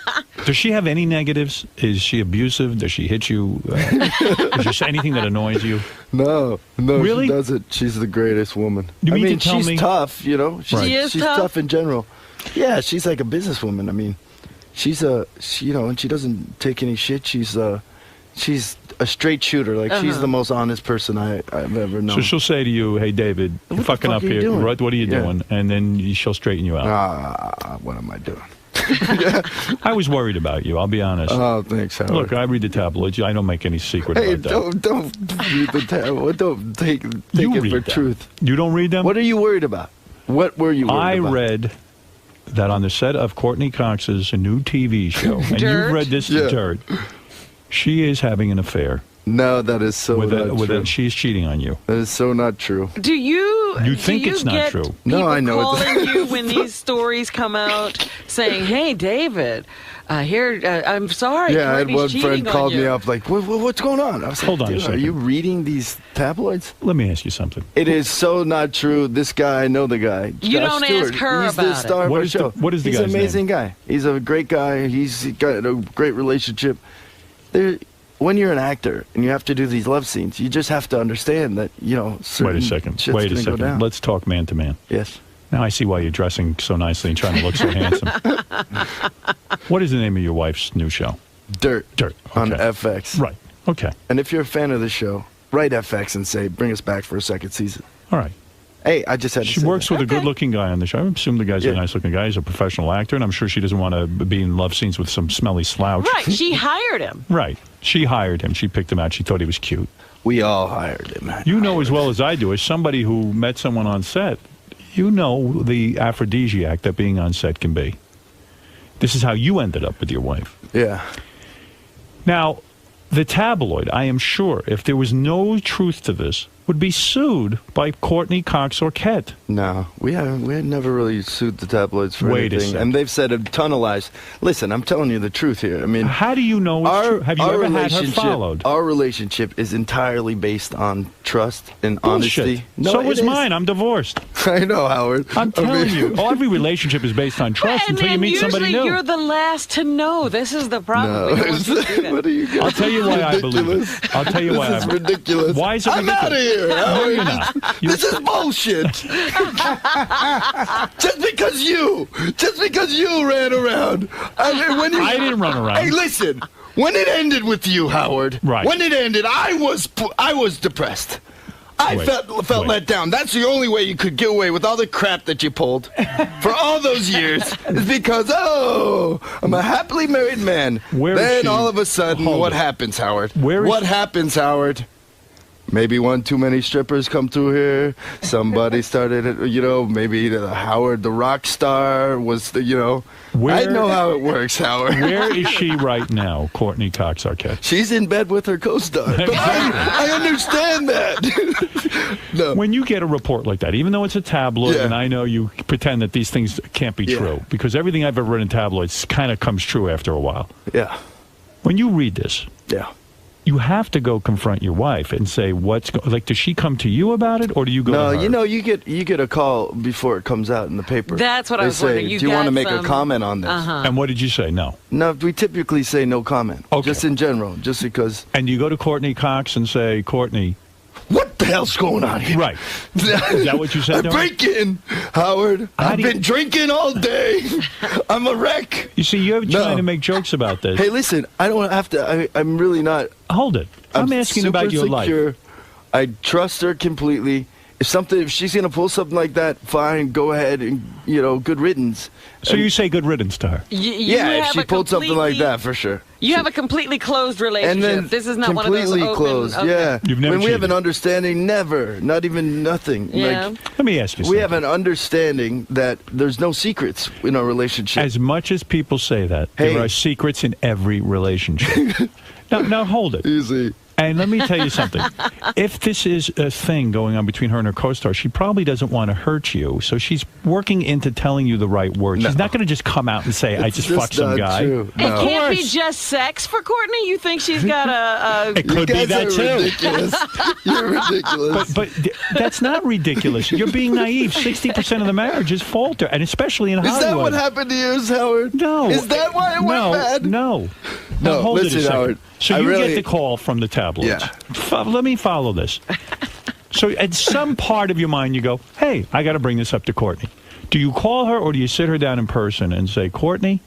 Does she have any negatives? Is she abusive? Does she hit you? Is there anything that annoys you? No, Really? she doesn't. She's the greatest woman. You mean I mean, to tell she's me- tough, you know. She's, She is she's tough? in general. Yeah, she's like a businesswoman. I mean, she's you know, and she doesn't take any shit. She's a straight shooter. Like she's the most honest person I've ever known. So she'll say to you, hey, David, you're What the fucking fuck up are you here. doing? What are you Yeah. doing? And then she'll straighten you out. What am I doing? I was worried about you. I'll be honest. Oh, thanks, Howard. Look, I read the tabloids. I don't make any secret Hey, about that. don't read the tabloid. Don't take You it read for them. truth. You don't read them? What are you worried about? What were you worried about? I read that on the set of Courtney Cox's new TV show, and you've read this Dirt, she is having an affair. No, that is so not true. She's cheating on you. That is so not true. Do you? You think do you it's not get true? No, I know it's calling you when these stories come out, saying, "Hey, David, I'm sorry." Yeah, I had Courtney's one cheating friend on called me you." up like, what's going on? I was Hold like, on a dude, second. are you reading these tabloids? Let me ask you something. It is so not true. This guy, I know the guy. You Josh don't Stewart. ask her He's the about it. star of What our is the- show. what is the He's guy's an amazing guy. He's a great guy. He's got a great relationship. When you're an actor and you have to do these love scenes, you just have to understand that, Wait a second. shit's Wait a gonna go second. down. Let's talk man to man. Yes. Now I see why you're dressing so nicely and trying to look so handsome. What is the name of your wife's new show? Dirt. Dirt. On Okay. FX. Right. Okay. And if you're a fan of the show, write FX and say, bring us back for a second season. All right. Hey, I just had to She say works that. with a good-looking guy on the show. I assume the guy's a Yeah. nice-looking guy. He's a professional actor, and I'm sure she doesn't want to be in love scenes with some smelly slouch. Right, she hired him. Right. She hired him. She picked him out. She thought he was cute. We all hired him. You know as well as I do, as somebody who met someone on set, you know the aphrodisiac that being on set can be. This is how you ended up with your wife. Yeah. Now, the tabloid, I am sure, if there was no truth to this, would be sued by Courtney Cox Arquette. No, we had never really sued the tabloids for Wait a anything, second. and they've said a ton of lies. Listen, I'm telling you the truth here. I mean, How do you know it's true? Have you ever had her followed? Our relationship is entirely based on trust and Bullshit. honesty. No, So it was is. mine. I'm divorced. I know, Howard. I'm telling you, every relationship is based on trust until you meet somebody usually new. you're the last to know. This is the problem. We don't want you to do that. What are you guys? I'll tell you why I believe it. I'll tell you why This is I ridiculous. Why is it I'm ridiculous? out of here. No, Howard. you're not. This is bullshit. Just because you ran around. I didn't run around. Hey, listen. When it ended with you, Howard. Right. When it ended, I was depressed. I Wait, felt let down. That's the only way you could get away with all the crap that you pulled for all those years. Is because I'm a happily married man. Where is then she? all of a sudden, Hold what it. happens, Howard? What happens, Howard? Maybe one too many strippers come through here. Somebody started it, maybe Howard the rock star was I know how it works, Howard. Where is she right now, Courtney Cox Arquette? She's in bed with her co-star. But I understand that. No. When you get a report like that, even though it's a tabloid, Yeah. and I know you pretend that these things can't be true, because everything I've ever read in tabloids kind of comes true after a while. Yeah. When you read this, Yeah. you have to go confront your wife and say, does she come to you about it, or do you go No, to her? you get a call before it comes out in the paper. That's what I They was say, wondering. do you want to make a comment on this? And what did you say? No. No, we typically say no comment. Okay. Just in general, just because. And you go to Courtney Cox and say, Courtney, what the hell's going on here? Right. Is that what you said to her? Break in, Howard. I've been drinking all day. I'm a wreck. You see, you're trying to make jokes about this. Hey, listen, I don't have to. I'm really not. Hold it. I'm asking super about your life. secure. I trust her completely. If she's gonna pull something like that, fine, go ahead and good riddance. So you say good riddance to her? Yeah, if she pulled something like that, for sure. You have a completely closed And relationship. then This is not one of those completely open. closed. Okay. Yeah, You've never when we have an cheated. understanding, never, not even nothing. Yeah. Let me ask you something. We have an understanding that there's no secrets in our relationship. As much as people say that, there are secrets in every relationship. Now hold it. Easy. And let me tell you something. If this is a thing going on between her and her co-star, she probably doesn't want to hurt you. So she's working into telling you the right words. She's not going to just come out and say, I just fucked some guy. It can't be just sex for Courtney. You think she's got a It could be that too. Ridiculous. You're ridiculous. But that's not ridiculous. You're being naive. 60% of the marriages falter, and especially in Hollywood. Is that what happened to yours, Howard? No. Is that why it went bad? No. No, Now, hold it a listen, second. Howard. So I you really- get the call from the tabloids. Yeah. Let me follow this. So at some part of your mind, you go, hey, I got to bring this up to Courtney. Do you call her, or do you sit her down in person and say, Courtney,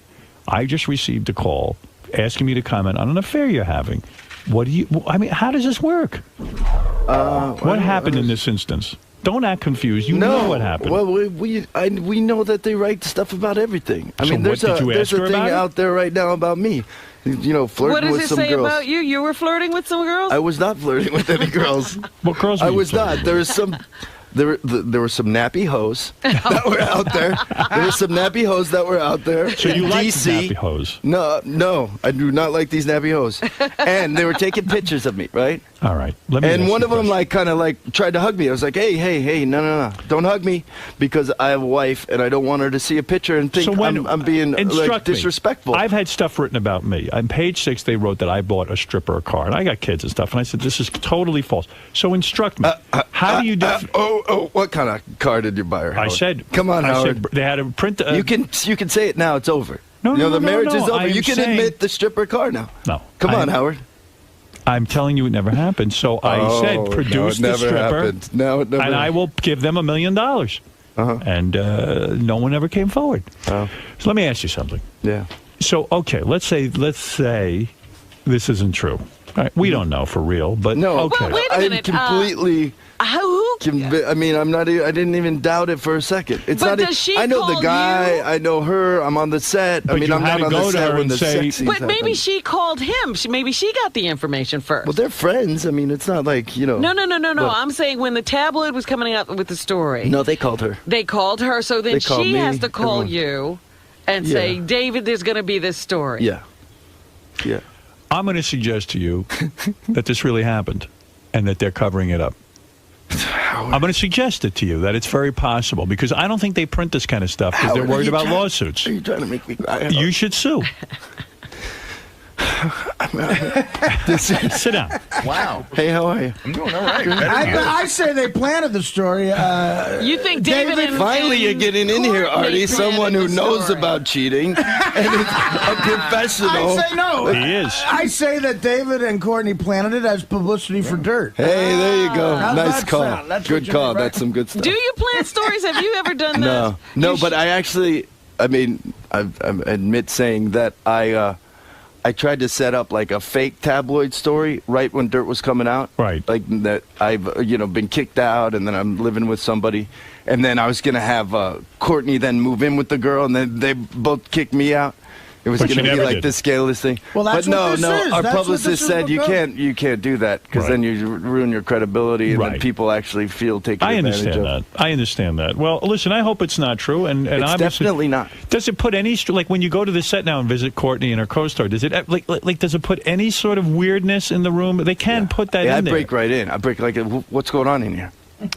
I just received a call asking me to comment on an affair you're having. How does this work? What happened in this instance? Don't act confused. You know what happened. Well, we know that they write stuff about everything. I So mean, what, there's did you there's ask a her thing about it? out there right now about me. You know, flirting What does with it some say girls. about you? You were flirting with some girls? I was not flirting with any girls. What girls? I were you was flirting not. There was some. There were some nappy hoes that were out there. There were some nappy hoes that were out there. So you in like DC. nappy hoes? No, I do not like these nappy hoes. And they were taking pictures of me, right? All right. Let me And ask one you of them kind of tried to hug me. I was like, hey, no, don't hug me because I have a wife and I don't want her to see a picture and think I'm being instruct me. disrespectful. I've had stuff written about me. On page 6, they wrote that I bought a stripper a car, and I got kids and stuff. And I said, this is totally false. So instruct me. How do you? What kind of car did you buy her? I Howard? said, come on, Howard. Said they had a print. You can say it now. It's over. No, the marriage is over. I am You can saying- admit the stripper car now. No. Come on, Howard. I'm telling you, it never happened. So I said, produce no, it the never stripper, happened. No, it never and I will give them $1 million. And no one ever came forward. So let me ask you something. Yeah. So okay, let's say this isn't true. All right, we don't know for real, but No, okay. Well, wait a minute. I'm completely. I mean, I'm not. I didn't even doubt it for a second. It's But not. does she I know call the guy. you? I know her. I'm on the set. I But mean, you I'm had not to on go the to set her when and the say- sex scenes But maybe happen. she called him. Maybe she got the information first. Well, they're friends. I mean, it's not like No. What? I'm saying when the tabloid was coming out with the story. No, they called her. They called her, so then They called she me, has to call everyone. you and say, David, there's going to be this story. Yeah. I'm going to suggest to you that this really happened and that they're covering it up. I'm going to suggest it to you that it's very possible because I don't think they print this kind of stuff because they're Howard, are worried you about trying- lawsuits. Are you trying to make me cry? You should sue. Sit down. Wow. Hey, how are you? I'm doing all right. I say they planted the story. You think David and Finally, you're getting in here, Courtney Artie. Someone who planted the knows story. about cheating and is a professional. I say no. He is. I say that David and Courtney planted it as publicity for dirt. Hey, there you go. How's Nice that call. sound? That's Good what you call. mean, right? That's some good stuff. Do you plan stories? Have you ever done that? No, but I actually, I mean, I admit saying that I tried to set up like a fake tabloid story right when Dirt was coming out. Right. Like that I've, been kicked out and then I'm living with somebody. And then I was going to have Courtney then move in with the girl and then they both kicked me out. It was But going you to be never like did. this scandalous thing. Well, that's but no, what this no. is. Our That's what publicist this is said you about. can't do that because Right. then you ruin your credibility and Right. then people actually feel taken I advantage understand of. that. I understand that. Well, listen, I hope it's not true. And It's obviously, definitely not. Does it put any like when you go to the set now and visit Courtney and her co-star? Does it like does it put any sort of weirdness in the room? They can put that Yeah, I in there. break right in. I break like, what's going on in here?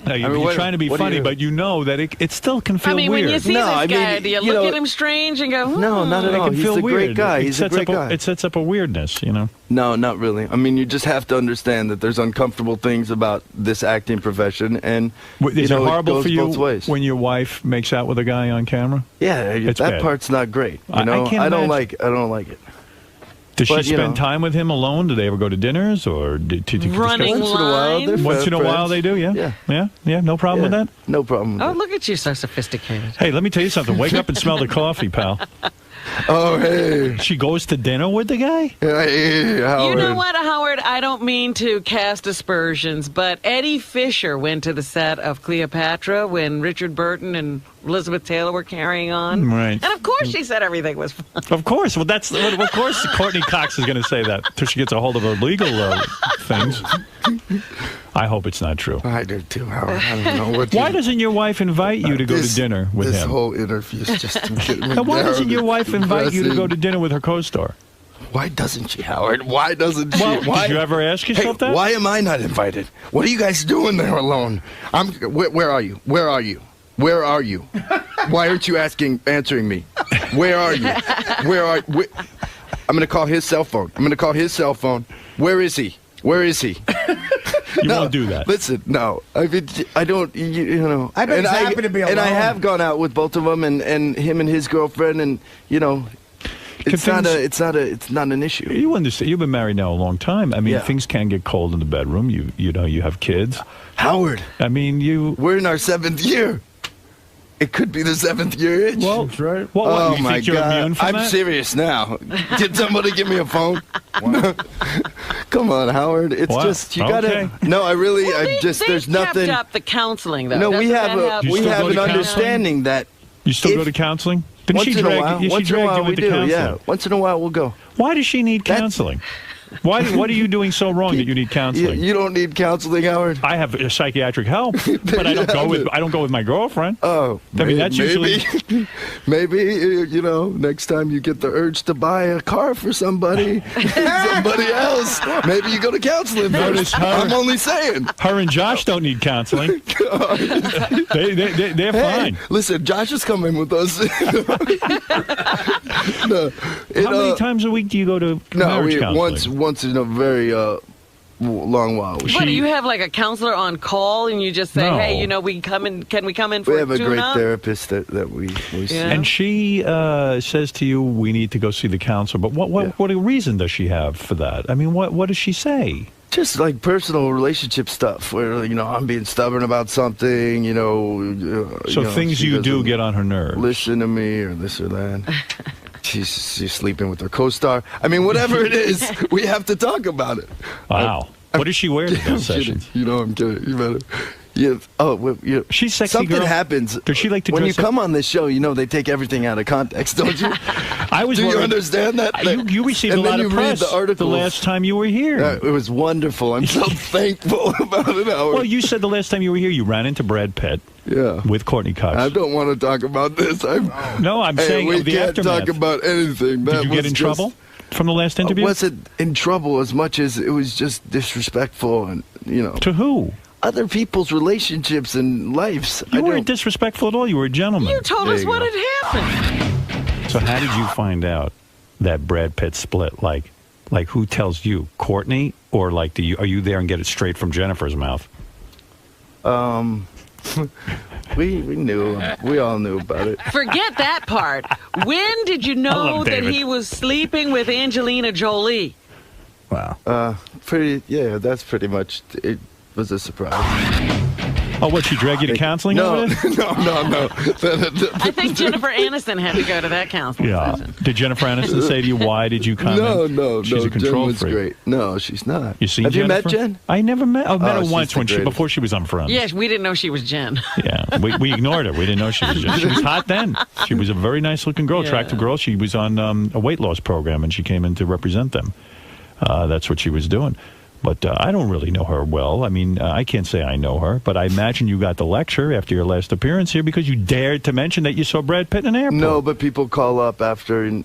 No, you're, I mean, you're what- trying to be what do funny, you- but you know that it still can feel I mean, weird. when you see No, this I guy, mean, do you you look know- at him strange and go, No, not at it all. can He's feel a weird. great guy. He's a great guy. It sets up a weirdness, you know. No, not really. I mean, you just have to understand that there's uncomfortable things about this acting profession, and Is it horrible goes for you both ways. when your wife makes out with a guy on camera? Yeah, It's that bad. part's not great. I You know, can't I don't imagine. like it. Does But, she you spend know. time with him alone? Do they ever go to dinners or to Running Once in a while, line? they're Once in a while friends. they do, yeah. Yeah, no problem with that. No problem. oh, look at you, so sophisticated. Hey, let me tell you something. Wake up and smell the coffee, pal. Oh, hey. She goes to dinner with the guy? Hey, Howard. You know what, Howard? I don't mean to cast aspersions, but Eddie Fisher went to the set of Cleopatra when Richard Burton and Elizabeth Taylor were carrying on. Right. And of course she said everything was fine. Of course. Well, of course Courtney Cox is going to say that until she gets a hold of her legal things. I hope it's not true. I do too, Howard. I don't know what. Why doesn't your wife invite you to go to dinner with this him? whole interview is just getting me Now, why down. doesn't your It's wife invite you to go to depressing. dinner with her co-star? Why doesn't she, Howard? Why doesn't she? Well, why? did you ever ask yourself Hey, that? why am I not invited? What are you guys doing there alone? Where are you? Where are you? Where are you? Why aren't you answering me? Where are you? I'm gonna call his cell phone. Where is he? You won't do that. Listen, no. I mean, I don't. You know. I bet he's happy to be And I alone. have gone out with both of them, and him and his girlfriend, and you know, it's not an issue. You understand? You've been married now a long time. I mean, Yeah. things can get cold in the bedroom. You know, you have kids. Howard, I mean, we're in our 7th year. It could be the 7th year itch. Well, That's right. What, Oh you my think you're God! immune from I'm that? serious now. Did somebody give me a phone? Come on, Howard. It's What? just you gotta. Okay. No, I really. Well, I just. they There's nothing. kept up the counseling, though. No, we Doesn't have that a help? You we still have go an to counseling? understanding that You still if- go to counseling? Didn't once she in a drag while, you? She once in a dragged while you we into do. counseling. Yeah, once in a while we'll go. Why does she need counseling? What are you doing so wrong that you need counseling? You don't need counseling, Howard. I have psychiatric help, but I don't go with my girlfriend. Oh, I mean that's usually. Maybe next time you get the urge to buy a car for somebody else, maybe you go to counseling Notice first. I'm only saying. Her and Josh don't need counseling. They're fine. Listen, Josh is coming with us. How many times a week do you go to marriage counseling? once in a very long while. What, do you have like a counselor on call and you just say, No. hey, can we come in for We have a great tune-up? therapist that we see. And she says to you, "We need to go see the counselor." But what reason does she have for that? I mean, what does she say? Just like personal relationship stuff, where I'm being stubborn about something. So things she you do doesn't get on her nerves. Listen to me, or this or that. She's sleeping with her co-star. I mean, whatever it is, we have to talk about it. Wow. What does she wear to I'm those sessions? kidding. I'm kidding. You better. Yeah. Oh, well, she's sexy something girl. happens. Does she like to when dress you up? come on this show? They take everything out of context, don't you? I was. Do you worried- understand that? You received And a then lot you of read press the articles. last time you were here. It was wonderful. I'm so thankful about it, Howard. Well, you said the last time you were here, you ran into Brad Pitt. Yeah. With Courtney Cox. I don't want to talk about this. No, I'm saying we of the can't aftermath. talk about anything. Did you get in trouble from the last interview? I wasn't in trouble as much as it was just disrespectful, and To who? other people's relationships and lives. You weren't disrespectful at all. You were a gentleman. You told There us you what go. had happened. So how did you find out that Brad Pitt split? Like who tells you, Courtney, or are you there and get it straight from Jennifer's mouth? We knew. We all knew about it. Forget that part. When did you know love that David. he was sleeping with Angelina Jolie? Wow. Yeah, that's pretty much. It was a surprise. Oh, what, she dragged you to counseling No, over there? no. I think Jennifer Aniston had to go to that counseling Yeah. session. Did Jennifer Aniston say to you, why did you come in? No. She's a Jen control was freak. great. No, she's not. You seen Have you met Jennifer? Jen? I never met. I met Oh, her she's once the greatest. before she was on Friends. Yes, we didn't know she was Jen. Yeah, we ignored her. We didn't know she was Jen. She was hot then. She was a very nice looking girl, attractive girl. She was on a weight loss program, and she came in to represent them. That's what she was doing. But I don't really know her well. I mean, I can't say I know her, but I imagine you got the lecture after your last appearance here because you dared to mention that you saw Brad Pitt in an airport. No, but people call up after and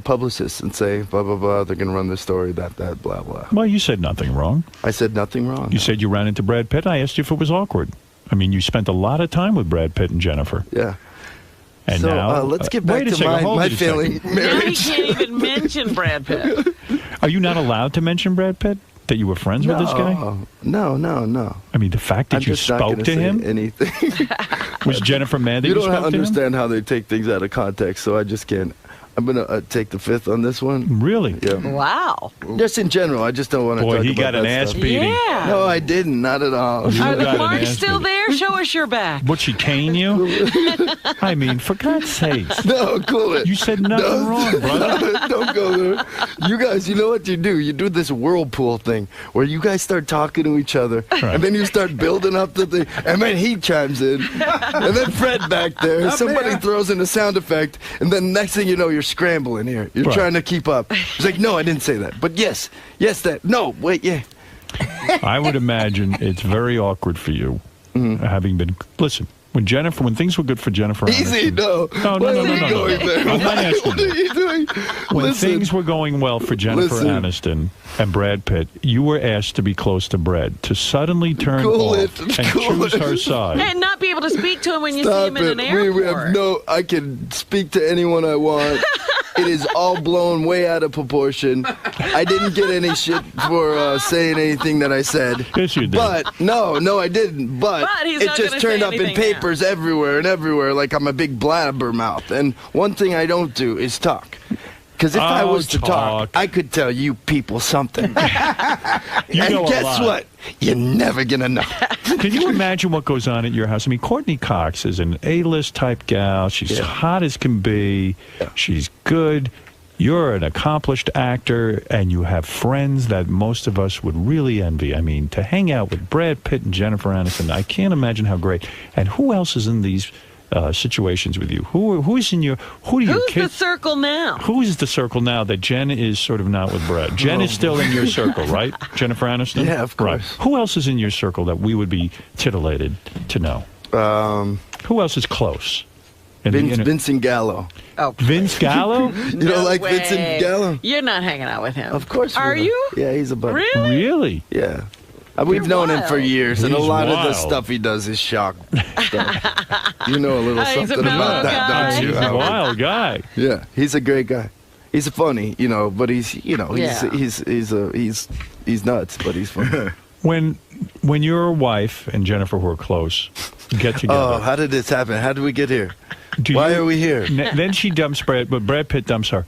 publicists and say blah blah blah. They're gonna run the story that blah blah. Well, you said nothing wrong. I said nothing wrong. You said you ran into Brad Pitt. I asked you if it was awkward. I mean, you spent a lot of time with Brad Pitt and Jennifer. Yeah. And So, now, let's get back wait a to second, hold my it a second. failing Now he marriage. can't even mention Brad Pitt. Are you not allowed to mention Brad Pitt? That you were friends with this guy? No. I mean, the fact that I'm you just not spoke gonna to say him? anything. Was Jennifer mad that you, You don't spoke to him? understand how they take things out of context, so I just can't. I'm gonna take the fifth on this one. Really? Yeah. Wow. Just in general, I just don't want to Boy, talk he about got an that ass stuff. beating. Yeah. No, I didn't. Not at all. You Are got the an marks ass still beating. there? Show us your back. Would she cane you? I mean, for God's sakes. No, cool it. You said nothing wrong, brother. Don't go there. You guys, you know what you do? You do this whirlpool thing where you guys start talking to each other, and then you start building up the thing, and then he chimes in, and then Fred back there. Somebody throws in a sound effect, and then next thing you know, you're scrambling here. You're Right. trying to keep up. It's like, no, I didn't say that. But yes, that. No, wait, yeah. I would imagine it's very awkward for you, having been. Listen, when things were good for Jennifer Easy, Aniston. no. No. Why are you going there? I'm not asking What are you doing? When Listen. things were going well for Jennifer Listen. Aniston and Brad Pitt, you were asked to be close to Brad, to suddenly turn Cool off it. and Cool choose it. her side. And not be able to speak to him when you see Stop him in it. an airport. We have no. I can speak to anyone I want. It is all blown way out of proportion. I didn't get any shit for saying anything that I said. Yes, you did. But no, I didn't. But he's it not just gonna turned say up in anything papers everywhere, like I'm a big blabbermouth. And one thing I don't do is talk. Because if I was to talk. talk, I could tell you people something. You and know a guess lot. what? You're never going to know. Can you imagine what goes on at your house? I mean, Courtney Cox is an A-list type gal. She's hot as can be. She's good. You're an accomplished actor, and you have friends that most of us would really envy. I mean, to hang out with Brad Pitt and Jennifer Aniston, I can't imagine how great. And who else is in these situations with you? Who is in your? Who do you? Who's the circle now? Who is the circle now that Jen is sort of not with Brad? Jen is still in your circle, right? Jennifer Aniston? Yeah, of course. Right. Who else is in your circle that we would be titillated to know? Who else is close? Vincent Gallo. Oh, Vince Gallo? You don't like way. Vincent Gallo? You're not hanging out with him. Of course. Are you? Yeah, he's a buddy. Really? Really? Yeah. We've known him for years, and a He's lot of the wild. stuff he does is shock stuff. You know a little He's a something about that, guy. don't you? He's a Howard? wild guy. Yeah, he's a great guy. He's funny, but he's nuts, but he's funny. When your wife and Jennifer, who are close, get together. Oh, how did this happen? How did we get here? Why are we here? Then she dumps Brad, but Brad Pitt dumps her.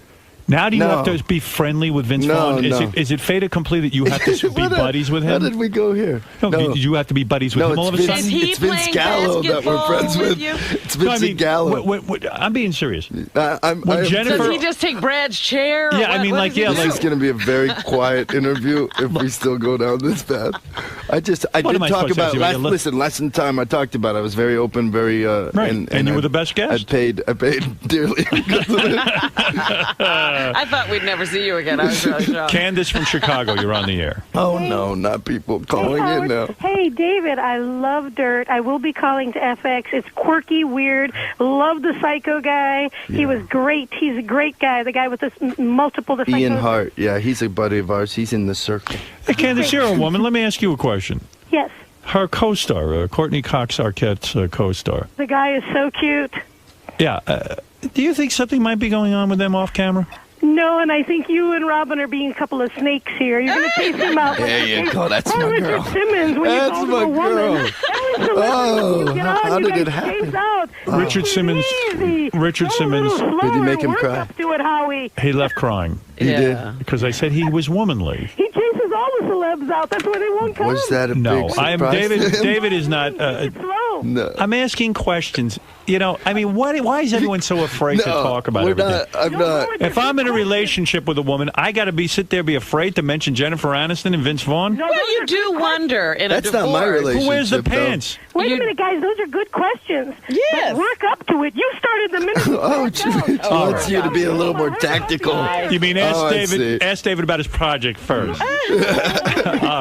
Now do you have to be friendly with Vince Vaughn? Is it fait accompli that you have to be buddies with him? How did we go here? No, do you have to be buddies with him all of a sudden? It's Vince Gallo that we're friends with. It's Vincent Gallo. I'm being serious. Does he just take Brad's chair? Yeah, I mean, this is going to be a very quiet interview if we still go down this path. I did talk about last time I talked about it. I was very open, very right. And you were the best guest. I paid dearly. I thought we'd never see you again. I was really shocked. Candace from Chicago, you're on the air. Oh no, not people calling in now. Hey, David, I love Dirt. I will be calling to FX. It's quirky, weird. Love the psycho guy. He was great. He's a great guy. The guy with the multiple. Ian Hart. Yeah, he's a buddy of ours. He's in the circle. Hey, Candace, you're a woman. Let me ask you a question. Yes. Her co-star, Courtney Cox, Arquette's co-star. The guy is so cute. Yeah. Do you think something might be going on with them off camera? No, and I think you and Robin are being a couple of snakes here. You're going to chase him out. There you go. That's my Richard girl. Simmons, when That's you my called him a girl. woman. Oh, how did it happen? Richard Simmons. Richard Simmons. Did he make him Work cry? up to it, Howie. He left crying. He did? Because I said he was womanly. He chases all the celebs out. That's why they won't come. Was that a No, big I am surprise David. to him? David is not. No. I'm asking questions. I mean, why is everyone so afraid to talk about everything? I'm not. If I'm in a relationship with a woman, I got to sit there, be afraid to mention Jennifer Aniston and Vince Vaughn. Well, you do wonder in That's a divorce. not my relationship. Who wears the though. pants? Wait a minute, guys. Those are good questions. Yes. But work up to it. You started the minute. He wants you to be a little more tactical. You mean ask I David? see. Ask David about his project first. All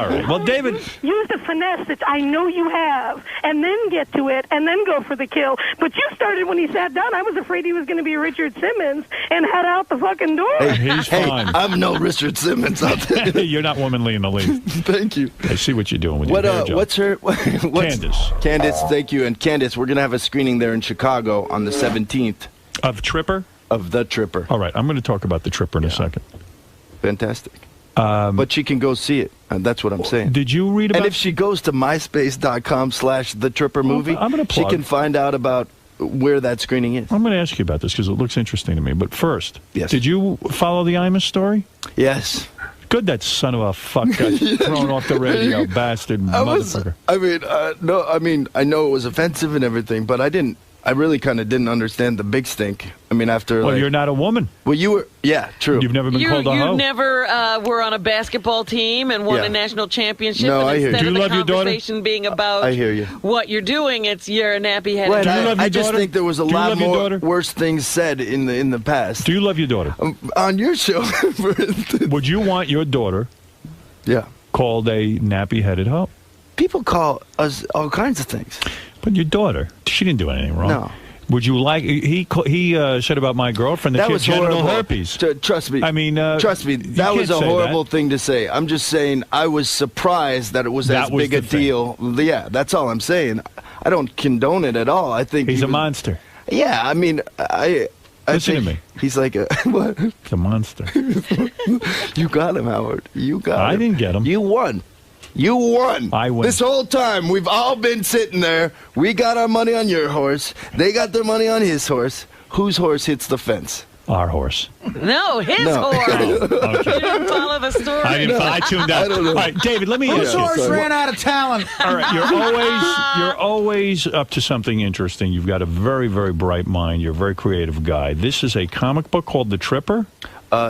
right. Well, David. Use the finesse that I know you have, and then get to it, and then go for the kill. But you started when he sat down. I was afraid he was going to be Richard Simmons and head out the fucking door. He's fine. I'm no Richard Simmons out there. You're not womanly in the least. Thank you. I see what you're doing with your hair, Joe. What's her? Candace. Candace, thank you. And Candace, we're going to have a screening there in Chicago on the 17th. Of Tripper? Of The Tripper. All right. I'm going to talk about The Tripper in a second. Fantastic. But she can go see it. That's what I'm saying. Did you read about... And if she goes to myspace.com/thetrippermovie, I'm gonna she plug. can find out about where that screening is. I'm going to ask you about this because it looks interesting to me. But first, Yes. did you follow the Imus story? Yes. Good, that son of a fuck got thrown off the radio, bastard motherfucker. I know it was offensive and everything, but I really kind of didn't understand the big stink. I mean, after Well, you're not a woman. Well, you were. Yeah, true. You've never been called a hoe. You never were on a basketball team and won a national championship. No, and I hear you. instead Do you of love the your daughter? conversation being about I hear you. what you're doing, you're a nappy-headed. Right, guy. I just think there was a Do you lot love your more daughter? worse things said in the past. Do you love your daughter? On your show, for instance. Would you want your daughter called a nappy-headed hoe? People call us all kinds of things. But your daughter, she didn't do anything wrong. No. Would you like? He said about my girlfriend that That she had was genital horrible. herpes. Trust me. I mean, trust me. you That was can't a say horrible that. thing to say. I'm just saying I was surprised that it was That as was big a the thing. deal. Yeah, that's all I'm saying. I don't condone it at all. I think He's he a was- monster. Yeah, I mean, I Listen to think me. He's like a what? He's a monster. You got him, Howard. You got him. I didn't get him. You won. You won. I win. This whole time, we've all been sitting there. We got our money on your horse. They got their money on his horse. Whose horse hits the fence? Our horse. No, his No. horse. Oh, okay. You didn't follow the story. I tuned out. I don't know. All right, David, let me Whose ask you. horse ran out of talent? All right, you're always up to something interesting. You've got a very, very bright mind. You're a very creative guy. This is a comic book called The Tripper.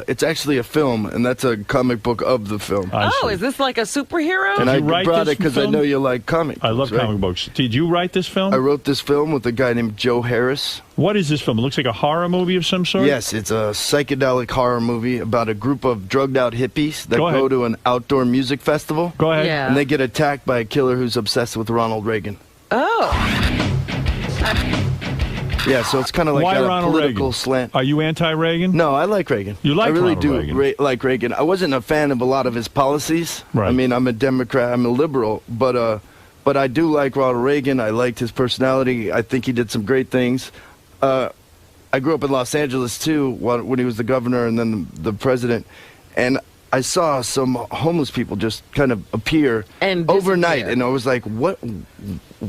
It's actually a film, and that's a comic book of the film. Oh, is this like a superhero? And I write brought this it because I film? know you like comic books. I love right? comic books. Did you write this film? I wrote this film with a guy named Joe Harris. What is this film? It looks like a horror movie of some sort? Yes, it's a psychedelic horror movie about a group of drugged out hippies that Go go ahead. to an outdoor music festival. Go ahead. Yeah. And they get attacked by a killer who's obsessed with Ronald Reagan. Oh. Yeah, so it's kind of like Why got a Ronald political Reagan? slant. Are you anti-Reagan? No, I like Reagan. You like I really Ronald do Reagan? like Reagan. I wasn't a fan of a lot of his policies. Right. I mean, I'm a Democrat. I'm a liberal, but I do like Ronald Reagan. I liked his personality. I think he did some great things. I grew up in Los Angeles too when he was the governor and then the president, and I saw some homeless people just kind of appear And overnight, disappear. and I was like,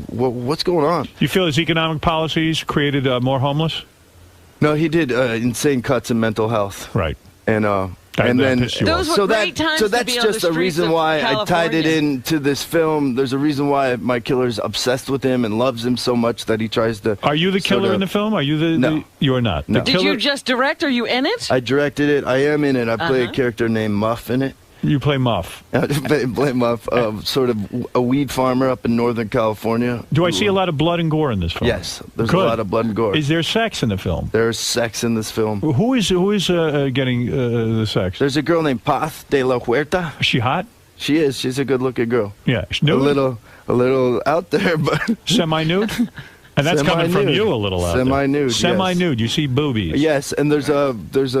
what's going on? You feel his economic policies created more homeless? No, he did insane cuts in mental health. Right. And That then pissed you off. Those were so great times so to that's be on the just a streets reason of why I tied it California. into this film. There's a reason why my killer's obsessed with him and loves him so much that he tries to. Are you the killer sorta- in the film? Are you the? No. You are not. No. The Did killer. you just direct? Are you in it? I directed it. I am in it. I play a character named Muff in it. You play Muff. I play Muff, sort of a weed farmer up in Northern California. Do I see a lot of blood and gore in this film? Yes, there's Good. a lot of blood and gore. Is there sex in the film? There's sex in this film. Who is getting the sex? There's a girl named Paz de la Huerta. Is she hot? She is. She's a good-looking girl. Yeah. Nude? A little out there, but Semi-nude? And that's coming from Semi-nude. you a little out there. Semi-nude, yes. Semi-nude. You see boobies. Yes, and there's a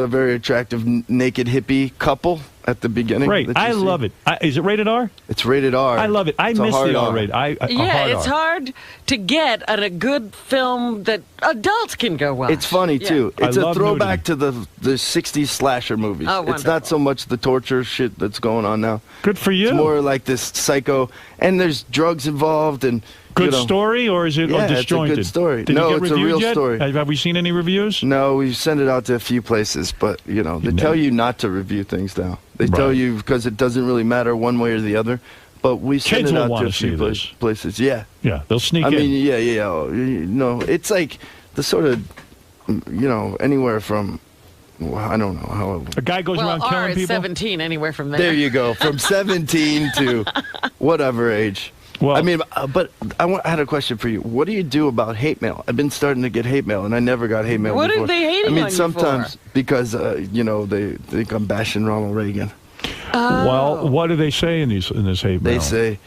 very attractive naked hippie couple at the beginning. Great. that you I see. love it. Is it rated R? It's rated R. I love it. I It's a miss hard the R. R-rated. Yeah, hard it's R. hard to get at a good film that adults can go watch. It's funny Yeah. too. It's I a love throwback to the '60s slasher movies. Oh, It's wonderful. not so much the torture shit that's going on now. Good for you. It's more like this psycho, and there's drugs involved, and Good you know, story, or is it Yeah, disjointed? it's a good story. Did No, it get it's a reviewed real yet? story. Have we seen any reviews? No, we send it out to a few places, but they tell you not to review things now. They tell Right. you because it doesn't really matter one way or the other. But we send Kids it will out to wanna a few see this. places. Yeah, Yeah, they'll sneak I in. mean, yeah. No, it's like the sort of, anywhere from, I don't know how. A guy goes Well, around R killing is people. 17 anywhere from there. There you go, from 17 to whatever age. Well, I mean, but I had a question for you. What do you do about hate mail? I've been starting to get hate mail, and I never got hate mail What are before. they hating I mean, on you sometimes for? because they think I'm bashing Ronald Reagan. Well, what do they say in this hate mail? They say,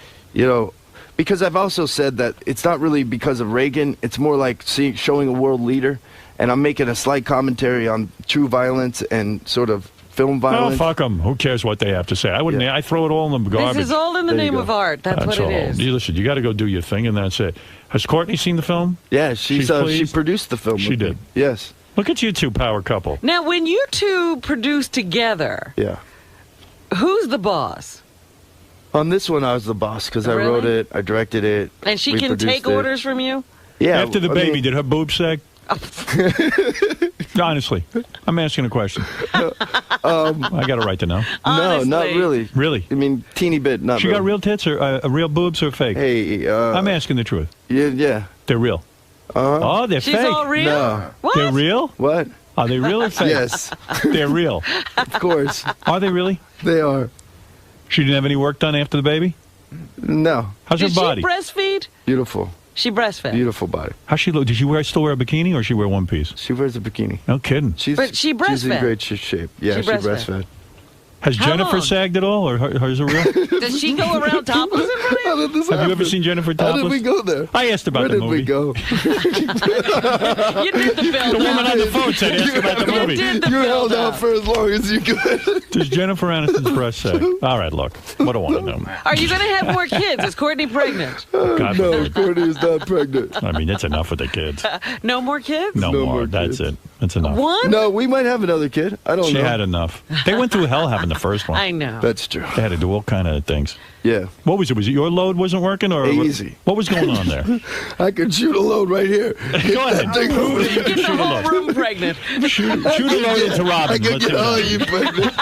because I've also said that it's not really because of Reagan. It's more like showing a world leader, and I'm making a slight commentary on true violence and sort of film Oh, violence. fuck them. Who cares what they have to say? I wouldn't. I throw it all in the garbage. This is all in the There you name go. of art. That's what all. it is. You listen, you got to go do your thing, and that's it. Has Courtney seen the film? Yeah, She's she pleased? produced the film. She with me. did. Yes. Look at you two, power couple. Now, when you two produce together, Yeah. who's the boss? On this one, I was the boss because I wrote Really? it, I directed it. And she we can produced take it. orders from you? Yeah. After the I baby, mean- did her boobs sag? Honestly, I'm asking a question. I got a right to know. No, not really. Really? I mean, teeny bit. Not She really. got real tits or real boobs or fake? Hey, I'm asking the truth. Yeah. They're real. Oh, they're She's fake. all real? No. What? They're real? What? Are they real or fake? Yes. They're real. Of course. Are they really? They are. She didn't have any work done after the baby? No. How's Did her body? she breastfeed? Beautiful. She breastfed. Beautiful body. How's she look? Did she still wear a bikini or she wear one piece? She wears a bikini. No kidding. But she She's in breastfed. great shape. Yeah, She she breastfed. breastfed. Has How Jennifer long? sagged at all, or hers are real? Does she go around topless in front of you? How did this Have you ever happen? seen Jennifer How topless? did we go there? I asked about Where the did movie. we go? You did the build. The woman on the phone said ask about the movie. did the You held build-up. out for as long as you could. Does Jennifer Aniston's breast sag? All right, look. What do I want to know? Are you going to have more kids? Is Courtney pregnant? God No, forbid. Courtney is not pregnant. I mean, that's enough with the kids. No more kids? No, No more. more That's kids. it. That's enough. One? No, we might have another kid. I don't She know. had enough. They went through hell having the first one. I know. That's true. They had to do all kind of things. Yeah. What was it? Was it your load wasn't working, or Easy. What was going on there? I could shoot a load right here. Go ahead. Thing You get the whole room pregnant. Shoot a load into Robin. I could Let's get all see you pregnant.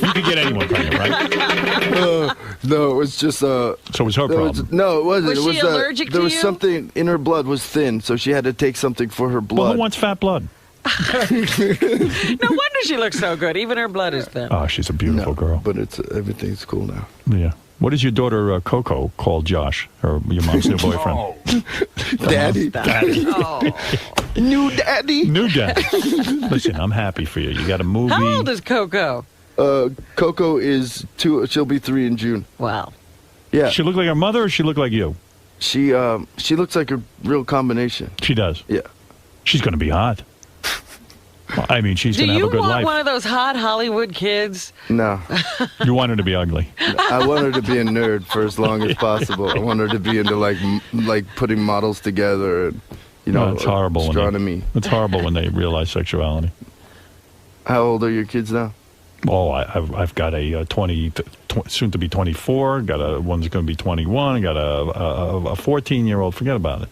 you could get anyone pregnant, right? No, it was just So it was her problem. no, it wasn't. Was it was she allergic there to was you? something in her blood was thin, so she had to take something for her blood. Well, who wants fat blood? No wonder she looks so good. Even her blood is thin. Oh, she's a beautiful girl. But it's everything's cool now. Yeah. What does your daughter Coco call Josh, or your mom's new boyfriend? Daddy. Daddy. New daddy. New daddy. Listen, I'm happy for you. You got a movie. How old is Coco? Coco is 2. She'll be 3 in June. Wow. Yeah. She look like her mother, or she look like you? She looks like a real combination. She does. Yeah. She's going to be hot. Well, I mean, she's Do going to have you a good want life. one of those hot Hollywood kids? No. You want her to be ugly. I want her to be a nerd for as long as possible. I want her to be into like putting models together and No, it's horrible. astronomy. It's horrible when they realize sexuality. How old are your kids now? Oh, I've got a 20, soon to be 24. Got a one's going to be 21. Got a 14-year-old. Forget about it.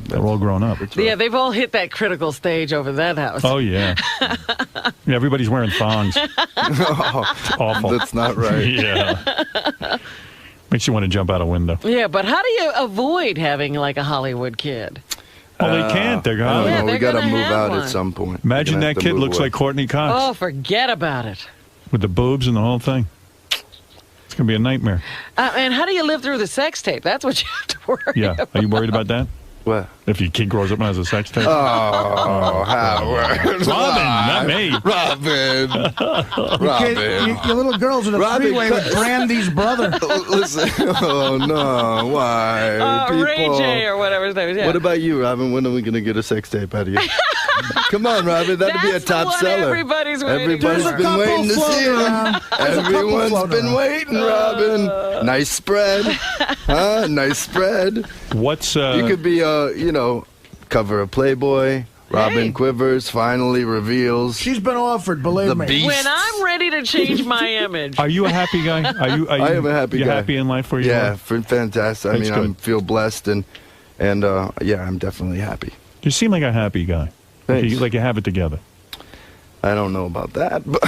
They're all grown up. Yeah, they've all hit that critical stage over that house. Oh yeah. Yeah, everybody's wearing thongs. It's awful. That's not right. Yeah. Makes you want to jump out a window. Yeah, but how do you avoid having like a Hollywood kid? Well, they can't. They're I gonna. don't know. they're We got to gonna move have out one. at some point. Imagine We're gonna that have to kid move looks away. like Courtney Cox Oh, forget about it. with the boobs and the whole thing. It's gonna be a nightmare. And how do you live through the sex tape? That's what you have to worry Yeah. about. Are you worried about that? What? If your kid grows up and has a sex tape? Oh, Howard. Robin, not me. Robin. Your little girl's in a Robin, freeway with Brandy's brother. Listen. Oh, no. Why? Ray People. J or whatever his name is. Yeah. What about you, Robin? When are we going to get a sex tape out of you? Come on, Robin. That'd be a That's the top one seller. everybody's waiting Everybody's for. been waiting to see him. Everyone's been waiting, Robin. Nice spread. Huh? Nice spread. What's You could be, cover of Playboy. Robin Quivers finally reveals. She's been offered, believe me. When I'm ready to change my image. Are you a happy guy? Are you I am a happy you guy. happy in life where you Yeah, are? fantastic. I That's mean, I good. feel blessed and yeah, I'm definitely happy. You seem like a happy guy. Thanks. Like you have it together. I don't know about that, but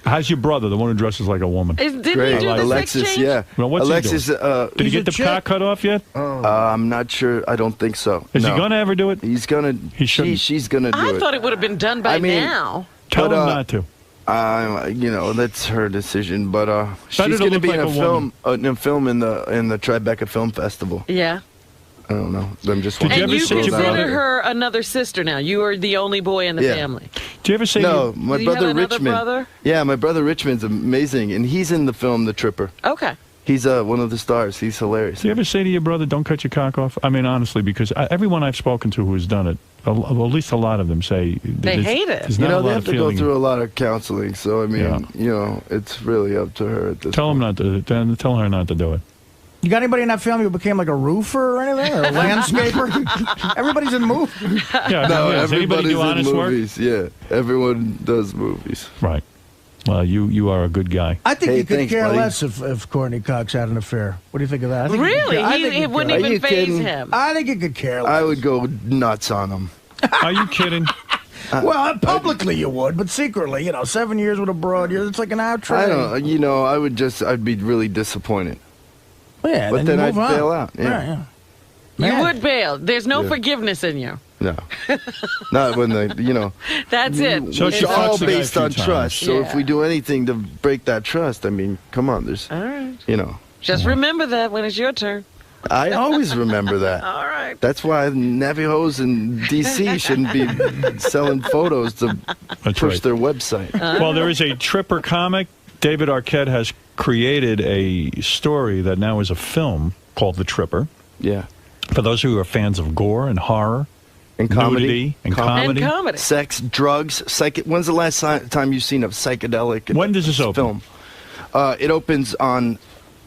How's your brother, the one who dresses like a woman? Didn't great. he do the Alexis, sex change? yeah. Well, what's Alexis, he doing? Did he get the cock cut off yet? I'm not sure. I don't think so. Is No. he going to ever do it? He's gonna. He shouldn't. She's gonna do I it. thought it would have been done by I mean, now. Tell But, him not to. That's her decision. But Better she's to gonna look be like in a a film, in a film in the Tribeca Film Festival. Yeah. I don't know. I'm just. Did you wanting And ever you see your consider brother? her another sister now. You are the only boy in the Yeah. family. Do you ever say No, my Do you have brother another Richmond. brother? Yeah, my brother Richmond's amazing, and he's in the film The Tripper. Okay. He's one of the stars. He's hilarious. Do you ever say to your brother, "Don't cut your cock off"? I mean, honestly, because everyone I've spoken to who's done it, at least a lot of them say They hate it. There's not a they lot have of to go feeling. through a lot of counseling. So I mean, it's really up to her at this. Tell him not to. Tell her not to do it. You got anybody in that family who became like a roofer or anything? Or a landscaper? Everybody's in movies. Yeah. No, Does anybody everybody's do in honest work? movies. Yeah, everyone does movies. Right. Well, you are a good guy. I think Hey, you could thanks, care buddy. less if Courtney Cox had an affair. What do you think of that? I think you could Really? care- I think It you wouldn't could Are even you faze kidding? him. I think you could care less. I would go nuts on him. Are you kidding? Well, publicly you would, but secretly, 7 years with a broad, it's like an outrage. I don't. I'd be really disappointed. Well, yeah, But then you I'd move on. bail out. Yeah. Yeah. You Man. would bail. There's no Yeah. forgiveness in you. No, not when they. That's it. So it's she all fucks the guy a based few on times. trust. So if Yeah. we do anything to break that trust, I mean, come on, there's, All right. Just remember that when it's your turn. I always remember that. All right. That's why Navajos in D.C. shouldn't be selling photos to That's push right. their website. Well, there is a Tripper comic. David Arquette has created a story that now is a film called The Tripper. Yeah. For those who are fans of gore and horror, And comedy. nudity and comedy. And comedy. Sex, drugs, when's the last time you've seen a psychedelic When does this open? film? It opens on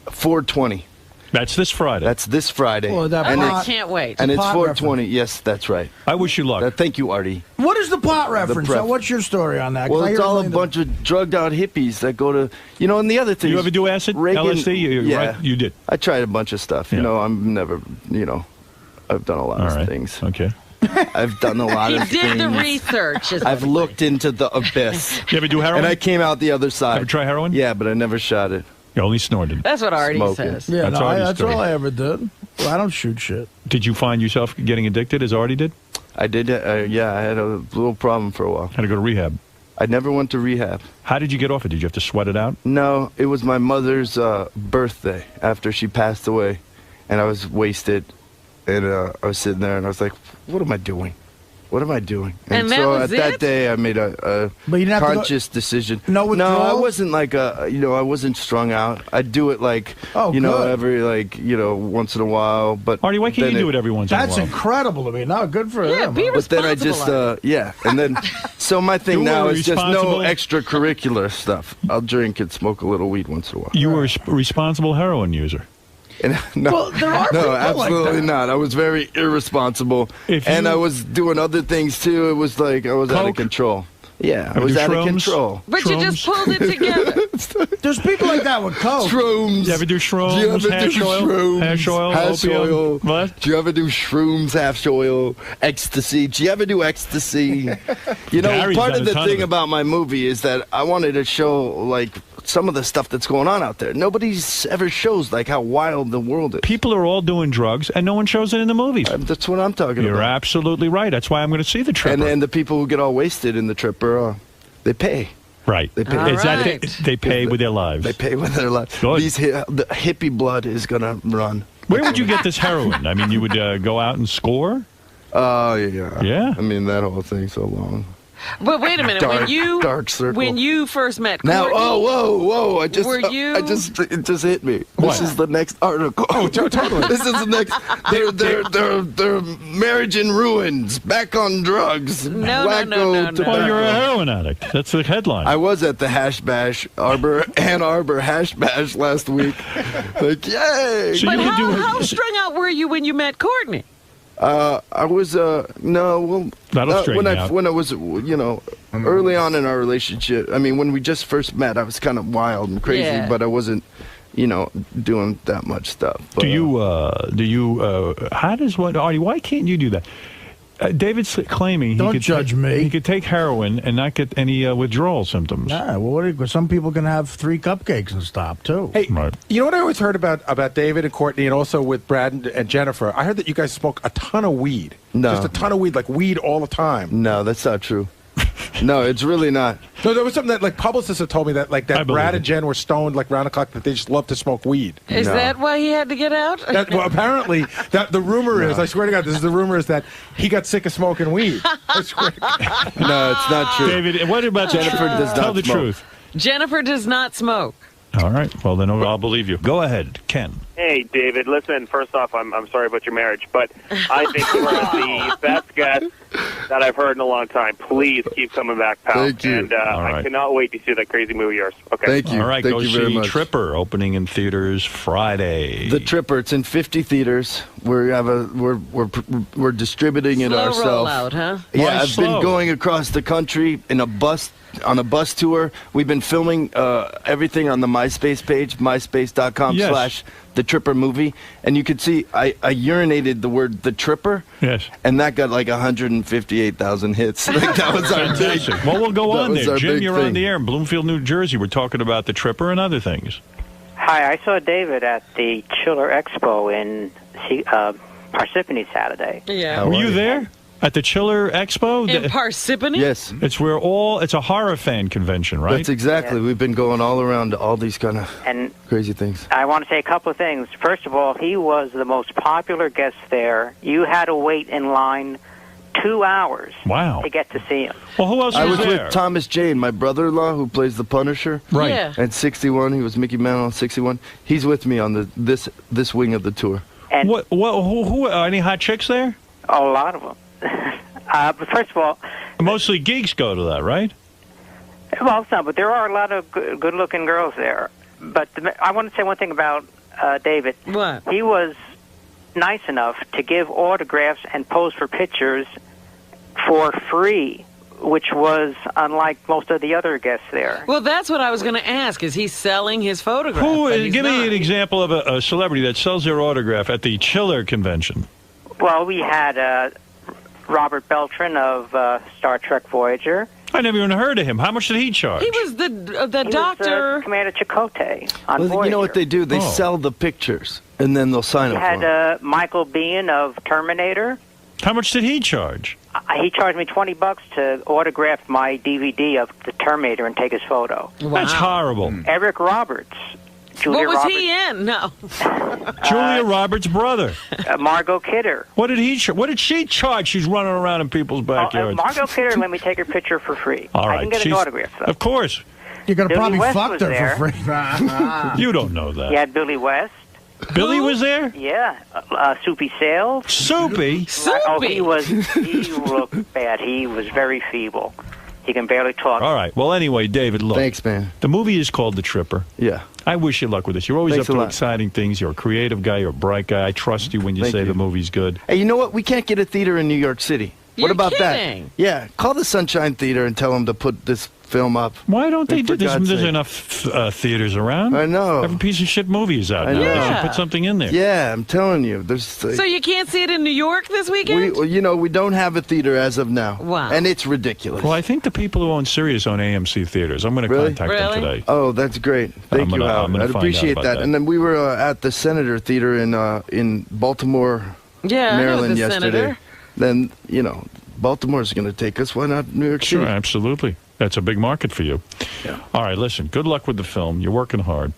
4/20. That's this Friday. That's this Friday. Well, that and pot- I can't wait. And it's pot 420. Yes, that's right. I wish you luck. Thank you, Artie. What is the pot reference? pref- What's your story on that? 'Cause Well, I it's hear all a million- bunch of drugged out hippies that go to, and the other thing. You ever do acid? LSD? Yeah. Right, you did. I tried a bunch of stuff. Yeah. I'm never, I've done a lot All of right. things. Okay. I've done a lot He of did things. the research. is I've what he looked into the abyss. You ever do heroin? And I came out the other side. Ever try heroin? Yeah, but I never shot it. You only snorted. That's what Artie Smoking. says. Yeah, That's no, Artie's that's story. all I ever did. Well, I don't shoot shit. Did you find yourself getting addicted as Artie did? I did. Yeah, I had a little problem for a while. Had to go to rehab. I never went to rehab. How did you get off it? Did you have to sweat it out? No, it was my mother's birthday after she passed away, and I was wasted, and I was sitting there, and I was like, "What am I doing? What am I doing?" And that so was at that it? day, I made a But you didn't have to go- conscious decision. No I withdrawal? wasn't like I wasn't strung out. I'd do it like, good. every once in a while. But Artie, why can't then you do it every once in a while? That's incredible to me. No, good for Yeah, him. be But then I responsible. just and then so my thing You now were is just no responsible? extracurricular stuff. I'll drink and smoke a little weed once in a while. You were a responsible heroin user. And, no, Well, there are people no, like absolutely that. not. I was very irresponsible, and I was doing other things too. It was like I was out of Coke? control. Yeah, I Ever was do out of shrooms? control. But you just pulled it together. There's people like that with coke. Shrooms. You ever do shrooms? Do you ever hash do oil? shrooms? Hash oil? Hash opium? oil. What? Do you ever do shrooms, hash oil, ecstasy? Do you ever do ecstasy? Gary's Part done of a the ton thing of it. about my movie is that I wanted to show like some of the stuff that's going on out there. Nobody's ever shows like how wild the world is. People are all doing drugs, and no one shows it in the movies. That's what I'm talking You're about. absolutely right. That's why I'm going to see the Tripper. And the people who get all wasted in the Tripper, they pay. Right. They pay. All Is that right. they pay with their lives? They pay with their lives. Good. The hippie blood is gonna run. Where would you get this heroin? I mean, you would go out and score? Oh yeah. Yeah. I mean that whole thing so long. But wait a minute. Dark circle. When you first met Now, Courtney, whoa! It just hit me. What? This is the next article. Oh, totally. This is the next. Their marriage in ruins. Back on drugs. No. Tobacco. Well, you're a heroin addict. That's the headline. I was at the Hash Bash, Ann Arbor Hash Bash last week. Like, yay! So but you would do how strung out were you when you met Courtney? I was That'll straighten when out. I was early on in our relationship. I mean, when we just first met, I was kind of wild and crazy, Yeah. but I wasn't doing that much stuff. But, how does one, Artie, why can't you do that? David's claiming Don't judge me. He could take heroin and not get any withdrawal symptoms. Nah, well, some people can have 3 cupcakes and stop too. Hey, Right. you know what I always heard about David and Courtney, and also with Brad and Jennifer? I heard that you guys smoke a ton of weed. No. Just a ton of weed, like weed all the time. No, that's not true. No, it's really not. No, there was something that like publicists have told me that I believe Brad it. and Jen were stoned like round the clock, that they just love to smoke weed. Is that why he had to get out? Well, apparently, the rumor is, I swear to God, this is the rumor is that he got sick of smoking weed. I swear to God. No, it's not true. David, what about Jennifer does Tell not the smoke. truth. Jennifer does not smoke. All right. Well, then I'll believe you. Go ahead, Ken. Hey, David, listen, first off, I'm sorry about your marriage, but I think you are the best guest that I've heard in a long time. Please keep coming back, pal. Thank you. And All I right. cannot wait to see that crazy movie of yours. Okay. Thank you. All right, Thank go you very see much. Tripper opening in theaters Friday. The Tripper. It's in 50 theaters. We're distributing it Slow ourselves. rollout, huh? Yeah, Why I've slow? been going across the country on a bus tour. We've been filming everything on the MySpace page, myspace.com/The Tripper Movie, and you could see I urinated the word The Tripper. Yes. And that got like 158,000 hits. Like, that was our big. Fantastic. Well, we'll go that on was there. our Jim, big you're on thing. the air in Bloomfield, New Jersey. We're talking about the Tripper and other things. Hi, I saw David at the Chiller Expo in Parsippany Saturday. Yeah. Were you there at the Chiller Expo? In Parsippany? Yes. It's where it's a horror fan convention, right? That's exactly. We've been going all around to all these kind of And crazy things. I want to say a couple of things. First of all, he was the most popular guest there. You had to wait in line 2 hours Wow. to get to see him. Well, who else I was there? with Thomas Jane, my brother-in-law, who plays the Punisher. Right. Yeah. At 61, he was Mickey Mantle. 61. He's with me on this wing of the tour. And who any hot chicks there? a lot of them. But first of all, Mostly geeks go to that, right? well, some, but there are a lot of good-looking girls there. But I want to say one thing about David. What? He was nice enough to give autographs and pose for pictures for free, which was unlike most of the other guests there. Well, that's what I was going to ask. Is he selling his photograph? Give me an example of a celebrity that sells their autograph at the Chiller convention. Well, we had Robert Beltran of Star Trek Voyager. I never even heard of him. How much did he charge? He was the He doctor. was, Commander Chakotay on Well, Voyager. you know what they do? They Oh. sell the pictures, and then they'll sign We them for 'em. had Michael Biehn of Terminator. How much did he charge? He charged me $20 to autograph my DVD of the Terminator and take his photo. That's horrible. Eric Roberts. Julia What was Roberts, he in? No. Julia Roberts' brother. Margot Kidder. What did she charge? She's running around in people's backyards. Margot Kidder let me take her picture for free. All right, I can get an she's- autograph, though. Of course. You're going to Billy probably West fuck was her there. for free. You don't know that. You had Billy West. Billy was there? Yeah. Soupy Sales. Soupy? Oh, he looked bad. He was very feeble. He can barely talk. All right. Well, anyway, David, look. Thanks, man. The movie is called The Tripper. Yeah. I wish you luck with this. You're always Thanks up a to lot. exciting things. You're a creative guy. You're a bright guy. I trust you when you Thank say you. the movie's good. Hey, you know what? We can't get a theater in New York City. You're what about kidding. that? Yeah, call the Sunshine Theater and tell them to put this film up. Why don't they For do this? God's There's sake. enough theaters around. I know. Every piece of shit movie is out I now. know. They should Yeah. put something in there. Yeah, I'm telling you. There's. So you can't see it in New York this weekend? We don't have a theater as of now. Wow. And it's ridiculous. Well, I think the people who own Sirius own AMC theaters. I'm going to Really? contact them today. Oh, that's great. Thank I'm you, gonna Howard. find I'd out appreciate about that. that. And then we were at the Senator Theater in Baltimore, Yeah, I know Maryland the yesterday. Senator. Then, Baltimore's going to take us. Why not New York Sure, City? absolutely. That's a big market for you. Yeah. All right, listen, good luck with the film. You're working hard.